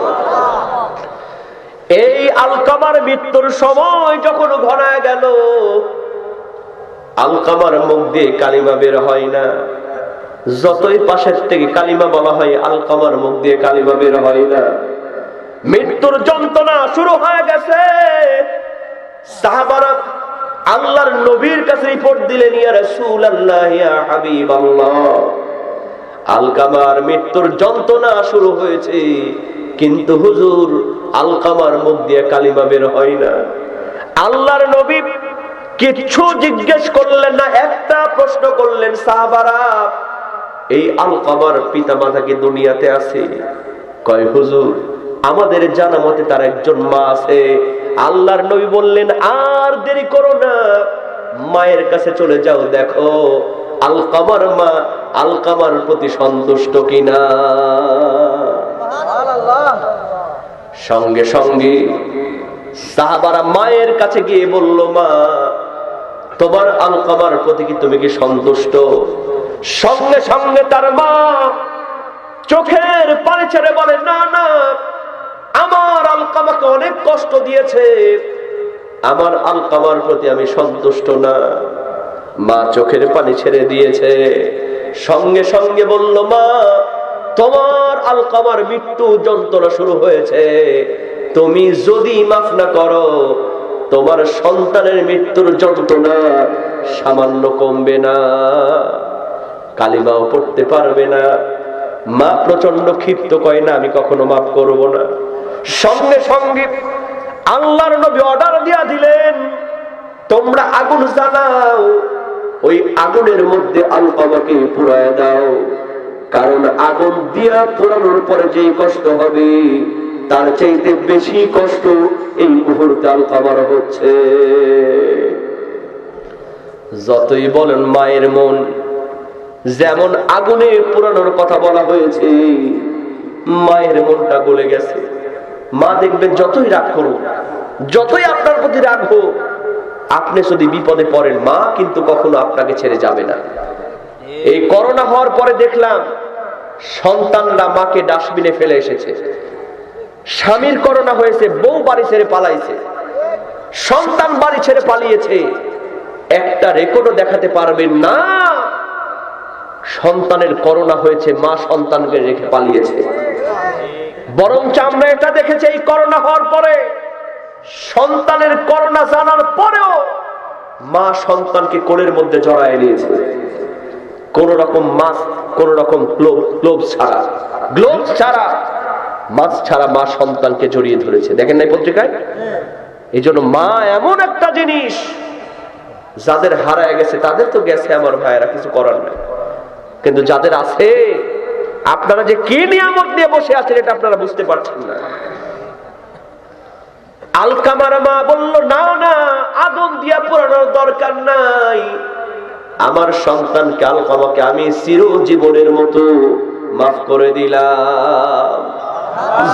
এই আলকামার মৃত্যুর সময় যখন ঘনায় গেল, আলকামার মুখ দিয়ে কালিমা বের হয় না। যতই পাশের থেকে কালিমা বলা হয়, আলকামার মুখ দিয়ে কালিমা বের হয় না। মৃত্যুর যন্ত্রণা শুরু হয়ে গেছে। সাহাবারা আল্লাহর নবীর কাছে রিপোর্ট দিলেন, ইয়া রাসূলুল্লাহ, ইয়া হাবিবাল্লাহ, আলকামার মৃত্যুর যন্ত্রণা শুরু হয়েছে, কিন্তু হুজুর আলকামার মুখ দিয়ে কালিমা বের হয় না। আল্লাহর নবী কিচ্ছু জিজ্ঞেস করলেন না, একটা প্রশ্ন করলেন, সাহাবারা এই আলকামার পিতামাতা কি দুনিয়াতে আছে? কয় হুজুর আমাদের জানা মতে তার একজন মা আছে। আল্লাহর নবী বললেন, আর দেরি করো না, মায়ের কাছে চলে যাও, দেখো আলকামার মা আলকামার প্রতি সন্তুষ্ট কিনা। সঙ্গে সঙ্গে সাহাবারা মায়ের কাছে গিয়ে বলল, মা তোমার আলকামার প্রতি কি তুমি কি সন্তুষ্ট? সঙ্গে সঙ্গে তার মা চোখের পানি ছেড়ে বলে, না না, আমার আলকামাকে অনেক কষ্ট দিয়েছে, আমার আলকামার প্রতি আমি সন্তুষ্ট না। মা চোখের পানি ছেড়ে দিয়েছে, সঙ্গে সঙ্গে বলল, মা তোমার আলকামার মৃত্যু যন্ত্রণা শুরু হয়েছে, তুমি যদি মাফ না করো তোমার সন্তানের মৃত্যুর যন্ত্রণা সামান্য কমবে না, কালিমাও পড়তে পারবে না। মা প্রচন্ড ক্ষিপ্ত, কয় না আমি কখনো মাফ করব না। সঙ্গে সঙ্গে আল্লাহর নবী অর্ডার দিয়া দিলেন, তোমরা আগুন জ্বালাও, ওই আগুনের মধ্যে আলকামাকে পুড়ায় দাও, কারণ আগুন দিয়া পোড়ানোর পরে যে কষ্ট হবে তার চাইতে বেশি কষ্ট এই মুহূর্তে আলকামার হচ্ছে। যতই বলেন মায়ের মন যেমন আগুনে পোড়ানোর কথা বলা হয়েছে, মায়ের মনটা গলে গেছে। মা দেখবেন যতই রাগ করুন, যতই আপনার প্রতি রাগ হোক, আপনি যদি বিপদে পড়েন মা কিন্তু কখনো আপনাকে ছেড়ে যাবে না। এই করোনা হওয়ার পরে দেখলাম সন্তানরা মাকে ডাস্টবিনে ফেলে এসেছে। স্বামীর করোনা হয়েছে, বউ বাড়ি ছেড়ে পালাইছে, সন্তান বাড়ি ছেড়ে পালিয়েছে, একটা রেকর্ডও দেখাতে পারবেন না সন্তানের করোনা হয়েছে মা সন্তানকে রেখে পালিয়েছে। বরঞ্চ আমরা এটা দেখেছি এই করোনা হওয়ার পরে, সন্তানের করোনা জানার পরেও মা সন্তানকে কোলের মধ্যে জড়ায় নিয়েছে, কোন রকম মাস্ক, কোন রকম গ্লোভস ছাড়া মাস্ক ছাড়া মা সন্তানকে জড়িয়ে ধরেছে। দেখেন নাই পত্রিকায়? এই জন্য মা এমন একটা জিনিস, যাদের হারায় গেছে তাদের তো গেছে আমার ভাইয়েরা, কিছু করার নাই, কিন্তু যাদের আছে, আপনারা যে কি নিয়ামত নিয়ে বসে আছেন এটা আপনারা বুঝতে পারছেন না। আলকামার মা বলল, না না, আগুন দিয়া পোড়ানোর দরকার নাই, আমার সন্তানকে আলকামাকে আমি চিরজীবনের মতো মাফ করে দিলাম।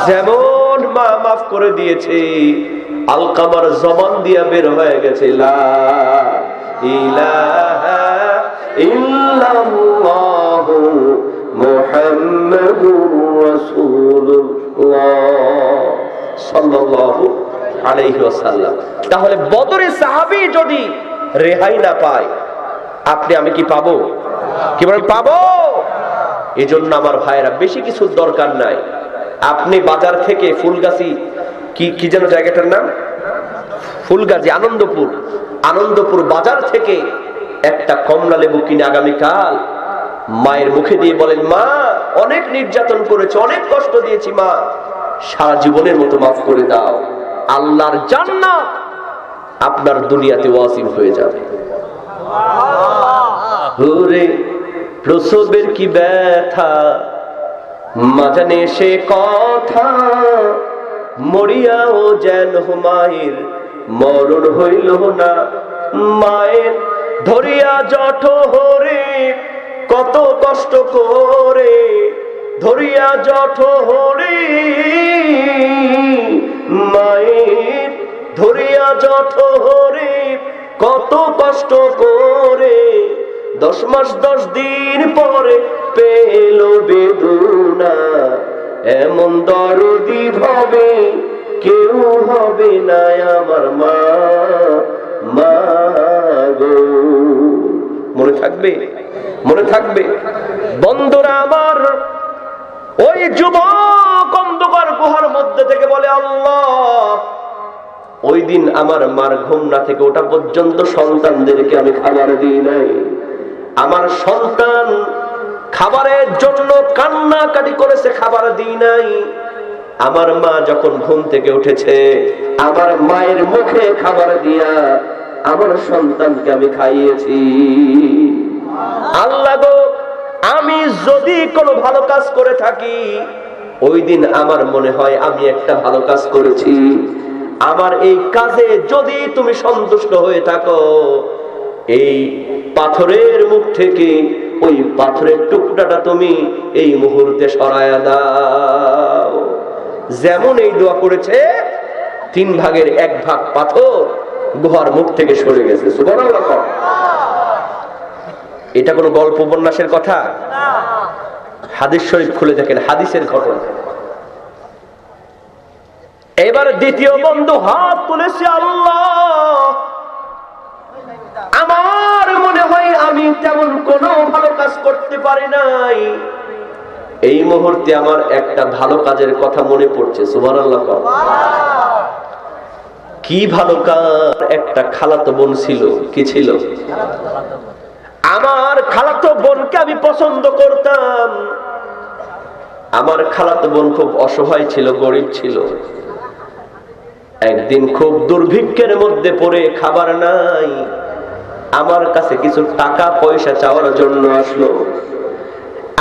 যেমন মা মাফ করে দিয়েছে, আলকামার জবান দিয়া বের হয়ে গেছে, লা ইলাহা ইল্লাল্লাহু মুহাম্মাদুর রাসূলুল্লাহ সাল্লাল্লাহু আলাইহি ওয়াসাল্লাম। তাহলে বদরের সাহাবী যদি রেহাই না পায়, আপনি আমি কি পাবো? কি বলেন, পাবো? এজন্য আমার ভাইরা বেশি কিছু দরকার নাই। আপনি বাজার থেকে ফুলগাছি, কি যেন জায়গাটার নাম, ফুলগাছি, আনন্দপুর বাজার থেকে একটা কমলা লেবু কিনে আগামীকাল মায়ের মুখে দিয়ে বলেন, মা অনেক নির্যাতন করেছে, অনেক কষ্ট দিয়েছি, মা সারা জীবনের মতো মাফ করে দাও। আল্লাহর জান্নাত আপনার দুনিয়াতে ওয়াজিব হয়ে যাবে। ওরে প্রসবের কি ব্যথা, মা জানে সে কথা, মরিয়াও যেন মায়ের মরণ হইল না। মায়ের ধরিয়া জঠরে কত কষ্ট করে, ধরিয়া জঠরে, মায়ের ধরিয়া জঠরে কত কষ্ট করে, 10 মাস 10 দিন পরে পেল বেদনা, এমন দরদি ভাবে কেউ হবে না আমার মা, মা গো। মনে থাকবে, মনে থাকবে বন্ধুরা আমার। ওই যুবক অন্ধকার গুহার মধ্যে থেকে বলে, আল্লাহ ওই দিন আমার মার ঘুম না থেকে ওটা পর্যন্ত সন্তানদেরকে আমি খাবার দিই নাই, আমার সন্তান খাবারের জন্য কান্নাকাটি করেছে, খাবার দিই নাই। আমার মা যখন ঘুম থেকে উঠেছে, আমার মায়ের মুখে খাবার দিয়া আমার সন্তানকে আমি খাইয়েছি। আল্লাহ গো, আমি যদি কোনো ভালো কাজ করে থাকি, ওই দিন আমার মনে হয় আমি একটা ভালো কাজ করেছি। আমার এই কাজে যদি তুমি সন্তুষ্ট হয়ে থাকো, এই পাথরের মুখ থেকে ওই পাথরের টুকরাটা তুমি এই মুহূর্তে সরায়া দাও। যেমন এই দোয়া করেছে, 3 ভাগের 1 ভাগ পাথর গুহার মুখ থেকে সরে গেছে। সুবহানাল্লাহ। এটা কোনো গল্প উপন্যাসের কথা না, হাদিস শরীফ খুলে দেখেন, হাদিসের ঘটনা। এবার দ্বিতীয় বন্ধু হাত তুলেছে, আল্লাহ আমার মনে হয় আমি তেমন কোনো ভালো কাজ করতে পারি নাই, এই মুহূর্তে আমার একটা ভালো কাজের কথা মনে পড়ছে। সুবহানাল্লাহ। কি ভালো কাজ? একটা খালাতো বোন ছিল। কি ছিল? আমার খালাতো বোনকে আমি পছন্দ করতাম। আমার খালাতো বোন খুব অসহায় ছিল, গরিব ছিল। একদিন খুব দুর্ভিক্ষের মধ্যে পড়ে খাবার নাই, আমার কাছে কিছু টাকা পয়সা চাওয়ার জন্য আসলো।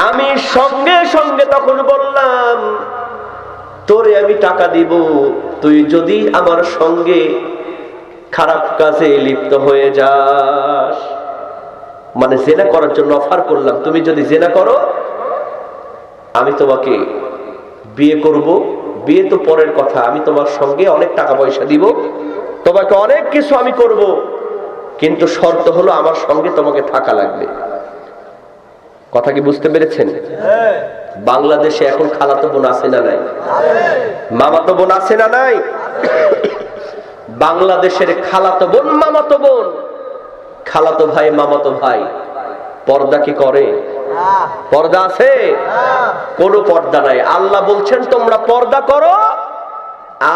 আমি সঙ্গে সঙ্গে তখন বললাম, তোরে আমি টাকা দিব, তুই যদি আমার সঙ্গে খারাপ কাজে লিপ্ত হয়ে যাস। মানে জেনা করার জন্য অফার করলাম, তুমি যদি জেনা করো আমি তোমাকে বিয়ে করব। বিয়ে তো পরের কথা, আমি তোমার সঙ্গে অনেক টাকা পয়সা দিব, তোমাকে অনেক কিছু আমি করব, কিন্তু শর্ত হলো আমার সঙ্গে তোমাকে থাকা লাগবে। কথা কি বুঝতে পেরেছেন? বাংলাদেশে এখন খালাতো বোন আছে না নাই? মামাতো বোন আছে না নাই? বাংলাদেশের খালাতো বোন, মামাতো বোন, খালাতো ভাই, মামাতো ভাই পর্দা কি করে? পর্দা আছে? কোনো পর্দা নাই। আল্লাহ বলছেন তোমরা পর্দা করো।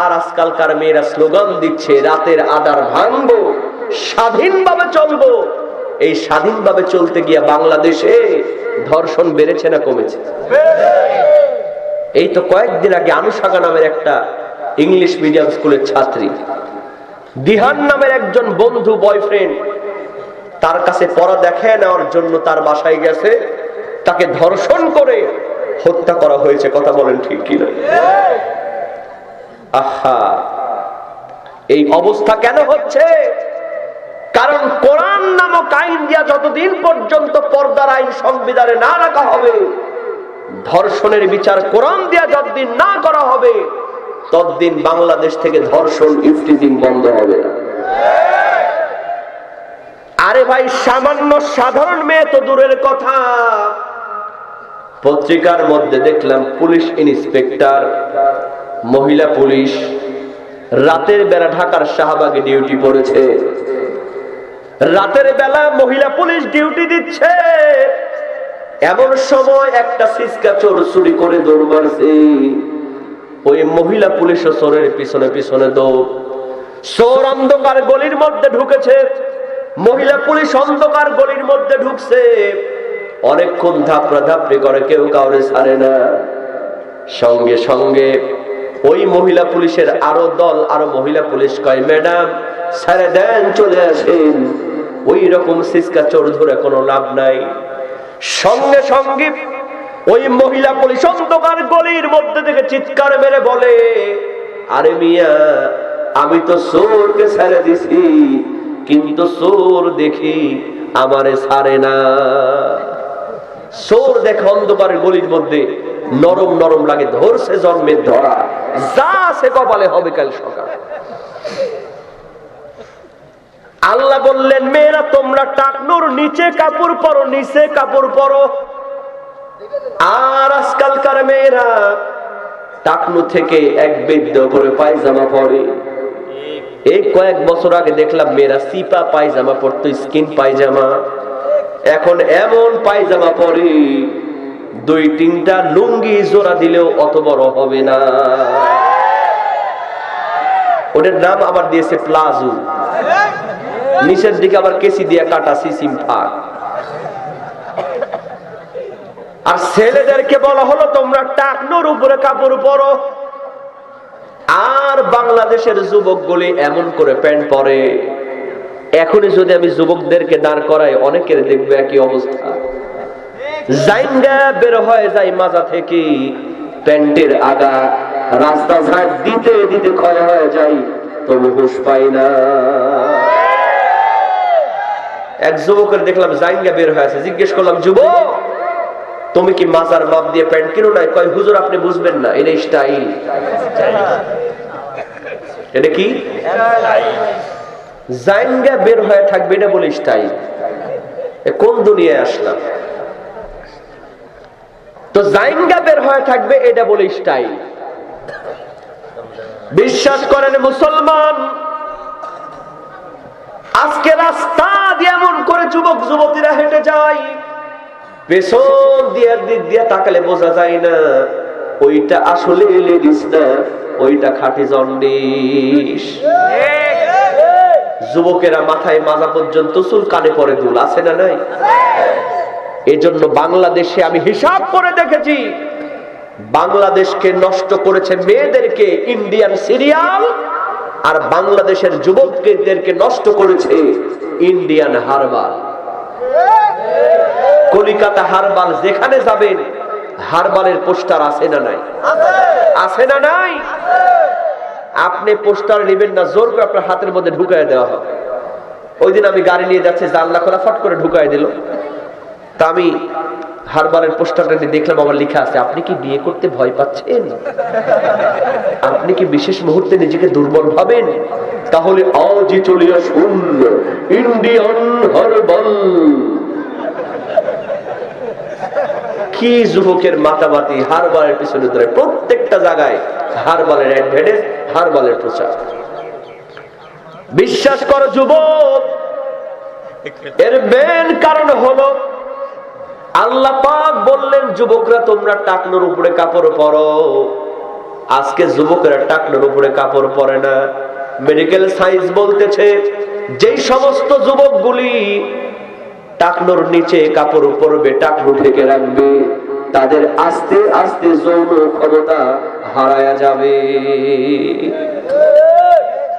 আর আজকালকার মেয়েরা স্লোগান দিচ্ছে রাতের আধার ভাঙবো, স্বাধীনভাবে চলবো। এই স্বাধীনভাবে চলতে গিয়ে বাংলাদেশে ধর্ষণ বেড়েছে না কমেছে? এই তো কয়েকদিন আগে আনুশাকা নামের একটা ইংলিশ মিডিয়াম স্কুলের ছাত্রী, দিহান নামের একজন বন্ধু, বয়ফ্রেন্ড, তার কাছে পড়া দেখায় নেওয়ার জন্য তার বাসায় গেছে, তাকে ধর্ষণ করে হত্যা করা হয়েছে। কথা বলেন ঠিক কিনা? আহা, এই অবস্থা কেন হচ্ছে? কারণ কোরআন নামক আইন দিয়া যতদিন পর্যন্ত পর্দার আইন সংবিধানে না রাখা হবে, ধর্ষণের বিচার কোরআন দিয়া যতদিন না করা হবে, ততদিন বাংলাদেশ থেকে ধর্ষণ, ইফটিজিং বন্ধ হবে না। আরে ভাই, সামান্য সাধারণ মেয়ে তো দূরের কথা, পত্রিকার মধ্যে দেখলাম পুলিশ ইন্সপেক্টর, মহিলা পুলিশ, রাতের বেলা ঢাকার শাহবাগে ডিউটি পড়েছে। রাতের বেলা মহিলা পুলিশ ডিউটি দিচ্ছে, এমন সময় একটা সিসকা চোর চুরি করে দৌড় মারছে। ওই মহিলা পুলিশ চোরের পিছনে পিছনে দৌড়। চোর অন্ধকার গলির মধ্যে ঢুকেছে, মহিলা পুলিশ অন্ধকার গলির মধ্যে ঢুকছে। অনেকক্ষণ ধাপড়া ধাপড়ি করে, কেউ কাউরে ছাড়ে না। সঙ্গে সঙ্গে ওই মহিলা পুলিশের আরো দল, আরো মহিলা পুলিশ কয়, ম্যাডাম ছেড়ে দেন, চলে আসেন। ওই রকম সিসকা চোর ধরে কোনো লাভ নাই। সঙ্গে সঙ্গে ওই মহিলা পুলিশ অন্ধকার গলির মধ্যে থেকে চিৎকার মেরে বলে, আরে মিয়া, আমি তো চোরকে ছেড়ে দিছি, কিন্তু চোর দেখি আমারে ছাড়ে না। চোর দেখে অন্ধকার গলির মধ্যে নরম নরম লাগে, ধরছে জন্মের ধরা, যা সে কপালে হবে কাল সকালে। আল্লাহ বললেন, মেয়েরা তোমরা টাকনুর নিচে কাপড় পরো, নিচে কাপড় পরো। আর আজকালকার মেয়েরা টাকনু থেকে এক বেদ্য করে পায়জামা পরে। এই কয়েক বছর আগে দেখলাম মেয়েরা সিপা পায়জামা পরতো, স্কিন পায়জামা। এখন এমন পায়জামা পরে, দুই তিনটা লুঙ্গি জোড়া দিলেও অত বড় হবে না। ওটার নাম আবার দিয়েছে প্লাজো, নিচের দিকে আবার কেসি দিয়ে কাটা সিসিম ফাঁক। আর ছেলেদেরকে বলা হলো তোমরা টাকনুর উপরে কাপড় পরো। আর বাংলাদেশের যুবকগুলি এমন করে প্যান্ট পরে। এখনই যদি আমি যুবকদেরকে দাঁড় করাই, অনেকের দেখবে একই অবস্থা, জাইঙ্গা বের হয়ে যায় মাজা থেকে, প্যান্টের আগা রাস্তা ঝাড় দিতে দিতে ক্ষয় হয়ে যায়, তবু হুঁশ পাই না। এক যুবকের দেখলাম জাইঙ্গা বের হয়ে আছে, জিজ্ঞেস করলাম, যুবক তুমি কি মাজার মাপ দিয়ে প্যান্ট কিনো নাই? কয়, হুজুর আপনি বুঝবেন না, এটা স্টাইল। এটা কি জাইঙ্গা বের হয়ে থাকবে, এটা বলে স্টাইল। কোন দুনিয়ায় আসলাম? তো জাইঙ্গা বের হয়ে থাকবে এটা বলে স্টাইল। বিশ্বাস করেন মুসলমান, আজকে রাস্তা দিয়ে এমন করে যুবক যুবতীরা হেঁটে যায়, পেছন দিয়ে দিক দিয়ে তাকালে বোঝা যায় না ওইটা আসলে লেডিস না, ওইটা খাঁটি জন্ডিস। যুবকেরা মাথায় মাজা পর্যন্ত চুল, কানে পরে দুল, আছে না নাই? এজন্য বাংলাদেশে আমি হিসাব করে দেখেছি, বাংলাদেশকে নষ্ট করেছে মেয়েদেরকে ইন্ডিয়ান সিরিয়াল, আর বাংলাদেশের যুবকদেরকে নষ্ট করেছে ইন্ডিয়ান হারবাল। কলিকাতা হারবাল যেখানে যাবেন, হারবালের পোস্টার আছে না নাই? আছে না নাই? আপনি পোস্টার নেবেন না, জোর করে আপনার হাতের মধ্যে ঢুকায় দেওয়া হবে। ওই দিন আমি গাড়ি নিয়ে যাচ্ছি, জানলা খোলা, ফট করে ঢুকায় দিল। তা আমি হারবালের পোস্টারটা নিয়ে দেখলাম, আমার লেখা আছে, আপনি কি বিয়ে করতে ভয় পাচ্ছেন? আপনি কি বিশেষ মুহূর্তে নিজেকে দুর্বল ভাবেন? তাহলে আজই চলে আসুন ইন্ডিয়ান হারবাল। কি যুবকের মাতামাতি হারবালের পিছনে ধরে, প্রত্যেকটা জায়গায় হারবালের অ্যাডভার্টাইজ, হারবালের প্রচার। বিশ্বাস করো যুবক, এর মেন কারণ হলো আল্লাহ পাক বললেন, যুবকরা তোমরা টাকনোর উপরে কাপড় পরো। আজকে যুবকেরা টাকনোর উপরে কাপড় পরে না। মেডিকেল সায়েন্স বলতেছে, যেই সমস্ত যুবকগুলি টাকনোর নিচে কাপড় পরবে, টাকনো ঢেকে রাখবে, তাদের আস্তে আস্তে যৌন ক্ষমতা হারায়া যাবে।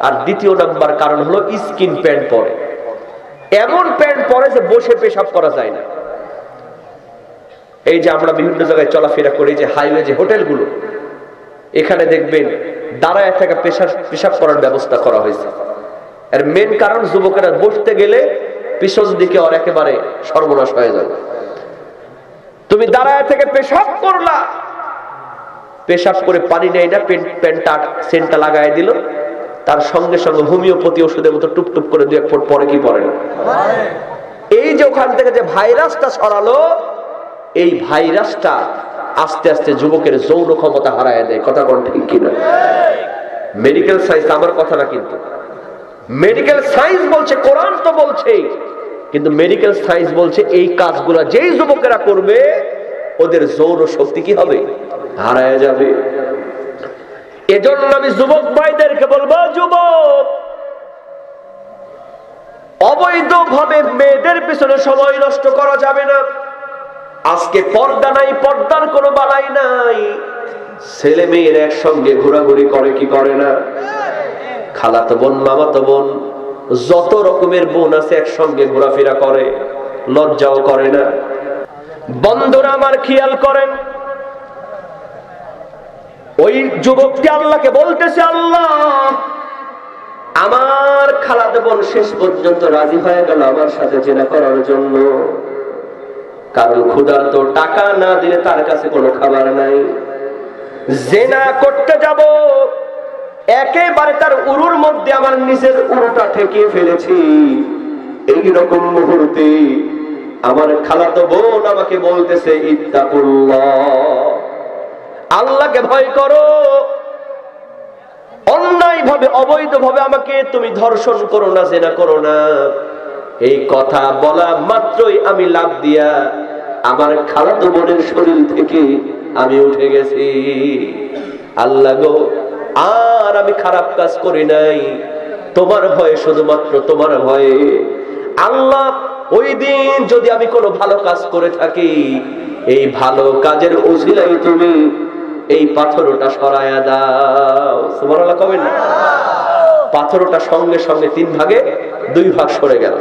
আর দ্বিতীয় নাম্বার কারণ হলো স্কিন প্যান্ট পরে। এমন প্যান্ট পরে যে বসে পেশাব করা যায় না। এই যে আমরা বিভিন্ন জায়গায় চলাফেরা করি, যে হাইওয়ে, যে হোটেলগুলো, এখানে দেখবেন দাঁড়ায় থাকা পেশাব করার ব্যবস্থা করা হয়েছে। এর মেন কারণ যুবকেরা বসতে গেলে পিছন দিকে ওর একেবারে সর্বনাশ হয়ে যাবে। তুমি দাঁড়ায় থেকে পেশাব করলা, পেশাব করে পানি নেই না, প্যান্টটা সেন্টটা লাগাই দিল, তার সঙ্গে সঙ্গে হোমিওপ্যাথি ওষুধের মতো টুপটুপ করে 2-1 ফুট পরে কি পরে না? এই যে ওখান থেকে যে ভাইরাসটা ছড়ালো, এই ভাইরাসটা আস্তে আস্তে যুবকের যৌন ক্ষমতা হারায় দেয়। কথা কোন ঠিক কিনা? মেডিকেল সায়েন্স আমার কথা না, কিন্তু মেডিকেল সায়েন্স বলছে, কোরআন তো বলছে, কিন্তু মেডিকেল সায়েন্স বলছে এই কাজগুলো যেই যুবকেরা করবে ওদের যৌন শক্তি কি হবে? হারায় যাবে। এজন্য আমি যুবক ভাইদেরকে বলবো, যুবক, অবৈধভাবে মেয়েদের পিছনে সময় নষ্ট করা যাবে না। আজকে পর্দা নাই, পর্দার কোনো বালাই নাই। ছেলে মেয়ের একসঙ্গে ঘোরাঘুরি করে কি করে না? খালাতো বোন, মামাতো বোন, যত রকমের বোন আছে একসঙ্গে ঘোরাফেরা করে, লজ্জাও করে না। বন্ধুরা আমার খেয়াল করেন, ওই যুবকটি আল্লাহকে বলতেছে, আল্লাহ, আমার খালাতো বোন শেষ পর্যন্ত রাজি হয়ে গেল আমার সাথে জেনা করার জন্য। কারণ ক্ষুধার্ত, টাকা না দিলে তার কাছে কোনো খাবার নাই। জেনা করতে যাব, একেবারে তার উরুর মধ্যে আমার নিজের উরুটা ঠেকিয়ে ফেলেছি। এইরকম মুহূর্তে আমার খালাতো বোন আমাকে বলতেছে, ইত্তাকুল্লাহ, আল্লাহকে ভয় করো, অন্যায় ভাবে অবৈধ ভাবে আমাকে তুমি ধর্ষণ করো না, জেনা করো না। এই কথা বলা মাত্রই আমি লাফ দিয়া আমার খালাতো বোনের শরীর থেকে আমি উঠে গেছি। আল্লাহ গো, আর আমি খারাপ কাজ করি নাই, তোমার ভয়ে, শুধুমাত্র তোমার ভয়ে। আল্লাহ, ওই দিন যদি আমি কোনো ভালো কাজ করে থাকি, এই ভালো কাজের উসিলায় তুমি এই পাথরটা সরায়া দাও। সুবহানাল্লাহ কবেন না? পাথরটা সঙ্গে সঙ্গে 3 ভাগে 2 ভাগ সরে গেল।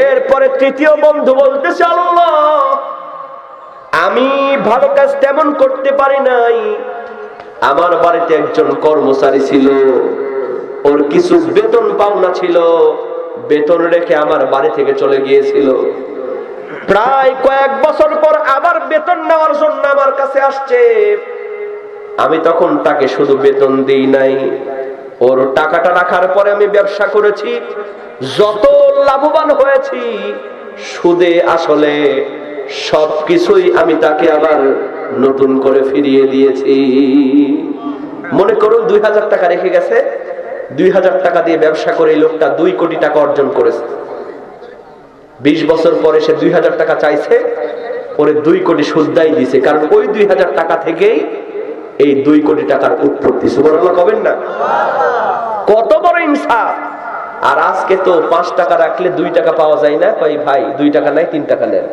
এরপরে তৃতীয় বন্ধু বলতেছে, আল্লাহ, আমি ভালো কাজ তেমন করতে পারি নাই। আমার বাড়িতে একজন কর্মচারী ছিল, ওর কিছু বেতন পাওনা ছিল, বেতন রেখে আমার বাড়ি থেকে চলে গিয়েছিল। প্রায় কয়েক বছর পর আবার বেতন নেওয়ার জন্য আমার কাছে আসছে। আমি তখন তাকে শুধু বেতন দিই নাই, ওর টাকাটা রাখার পরে আমি ব্যবসা করেছি, যত লাভবান হয়েছি সুদে আসলে সবকিছুই আমি তাকে আবার নতুন করে ফিরিয়ে দিয়েছি। মনে করুন 2000 টাকা রেখে গেছে, 2000 টাকা দিয়ে ব্যবসা করে এই লোকটা 2 কোটি টাকা অর্জন করেছে। 20 বছর পরে সে 2000 টাকা চাইছে, পরে 2 কোটি সুদদাই দিছে, কারণ ওই 2000 টাকা থেকেই এই 2 কোটি টাকার উৎপত্তি। সুবহানাল্লাহ কবেন না? কত বড় ইনসাফ! আর আজকে তো 5 টাকা রাখলে 2 টাকা পাওয়া যায় না, কই ভাই 2 টাকা নাই 3 টাকা নেন,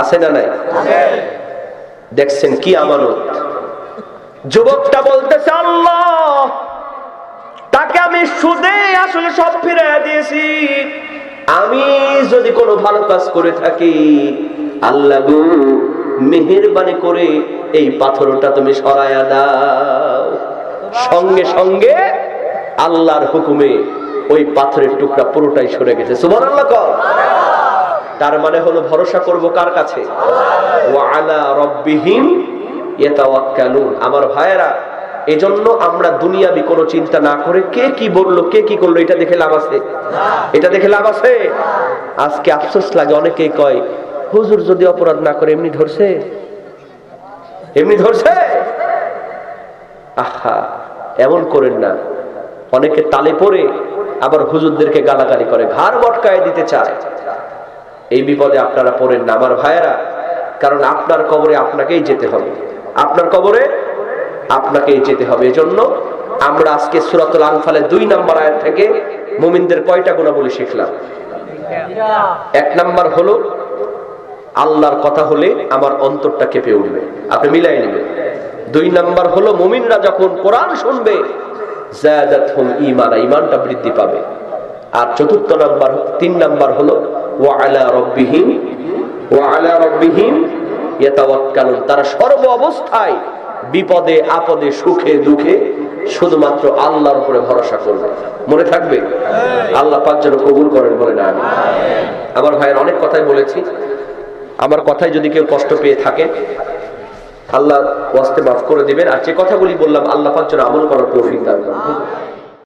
আছে না নাই? দেখছেন কি আমানত। যুবকটা বলতেছে, আল্লাহ তাকে আমি সুদে আসলে সব ফিরিয়ে দিয়েছি, আমি যদি কোনো ভালো কাজ করে থাকি আল্লাহ গো মেহেরবানি করে এই পাথরটা তুমি সরায়া দাও। সঙ্গে সঙ্গে আল্লাহর হুকুমে ওই পাথরের টুকরা পুরোটাই সরে গেছে। সুবহানাল্লাহ কর। তার মানে হলো ভরসা করব কার কাছে? ওয়া আলা রাব্বিহিম ইয়াতাওয়াক্কালুন। আমার ভাইয়েরা, এজন্য আমরা দুনিয়াবি কোনো চিন্তা না করে কে কি বললো কে কি করলো এটা দেখে লাভ আছে? এটা দেখে লাভ আছে? আজকে আফসোস লাগে, অনেকেই কয় হুজুর যদি অপরাধ না করে এমনি ধরছে, এমনি ধরছে। আহা, এমন করেন না। অনেকে তালে পড়ে আবার হুজুরদেরকে গালাগালি করে, ঘাড় বটকায় দিতে চায়। এই বিপদে আপনারা পড়েন না আমার ভাইয়েরা, কারণ আপনার কবরে আপনাকেই যেতে হবে, আপনার কবরে আপনাকেই যেতে হবে। এজন্য আমরা আজকে সূরাতুল আনফালের 2 নম্বর আয়াত থেকে মুমিনদের কয়টা গুণাবলী শিখলাম? 1 নাম্বার হলো আল্লাহর কথা হলে আমার অন্তরটা কেঁপে উঠবে, আপনি মিলাই নেবেন। 2 নাম্বার হলো মুমিনরা যখন কোরআন শুনবে যাদাতহুম ঈমানা, ঈমানটা বৃদ্ধি পাবে। আর 3 নাম্বার হলো ওয়া আলা রাব্বিহিম ইয়াতাওয়াক্কালুন। তারা সর্ব অবস্থায় বিপদে আপদে সুখে দুঃখে শুধুমাত্র আল্লাহর উপরে ভরসা করবে। মনে থাকবে? আল্লাহ পাক যেন কবুল করেন, বলেন আমিন। আমার ভাইয়ের অনেক কথাই বলেছি, আমার কথায় যদি কেউ কষ্ট পেয়ে থাকে আল্লাহ ওয়াস্তে মাফ করে দিবেন। আর যে কথাগুলি বললাম আল্লাহ পাক যেন আমল করার তৌফিক দান করেন।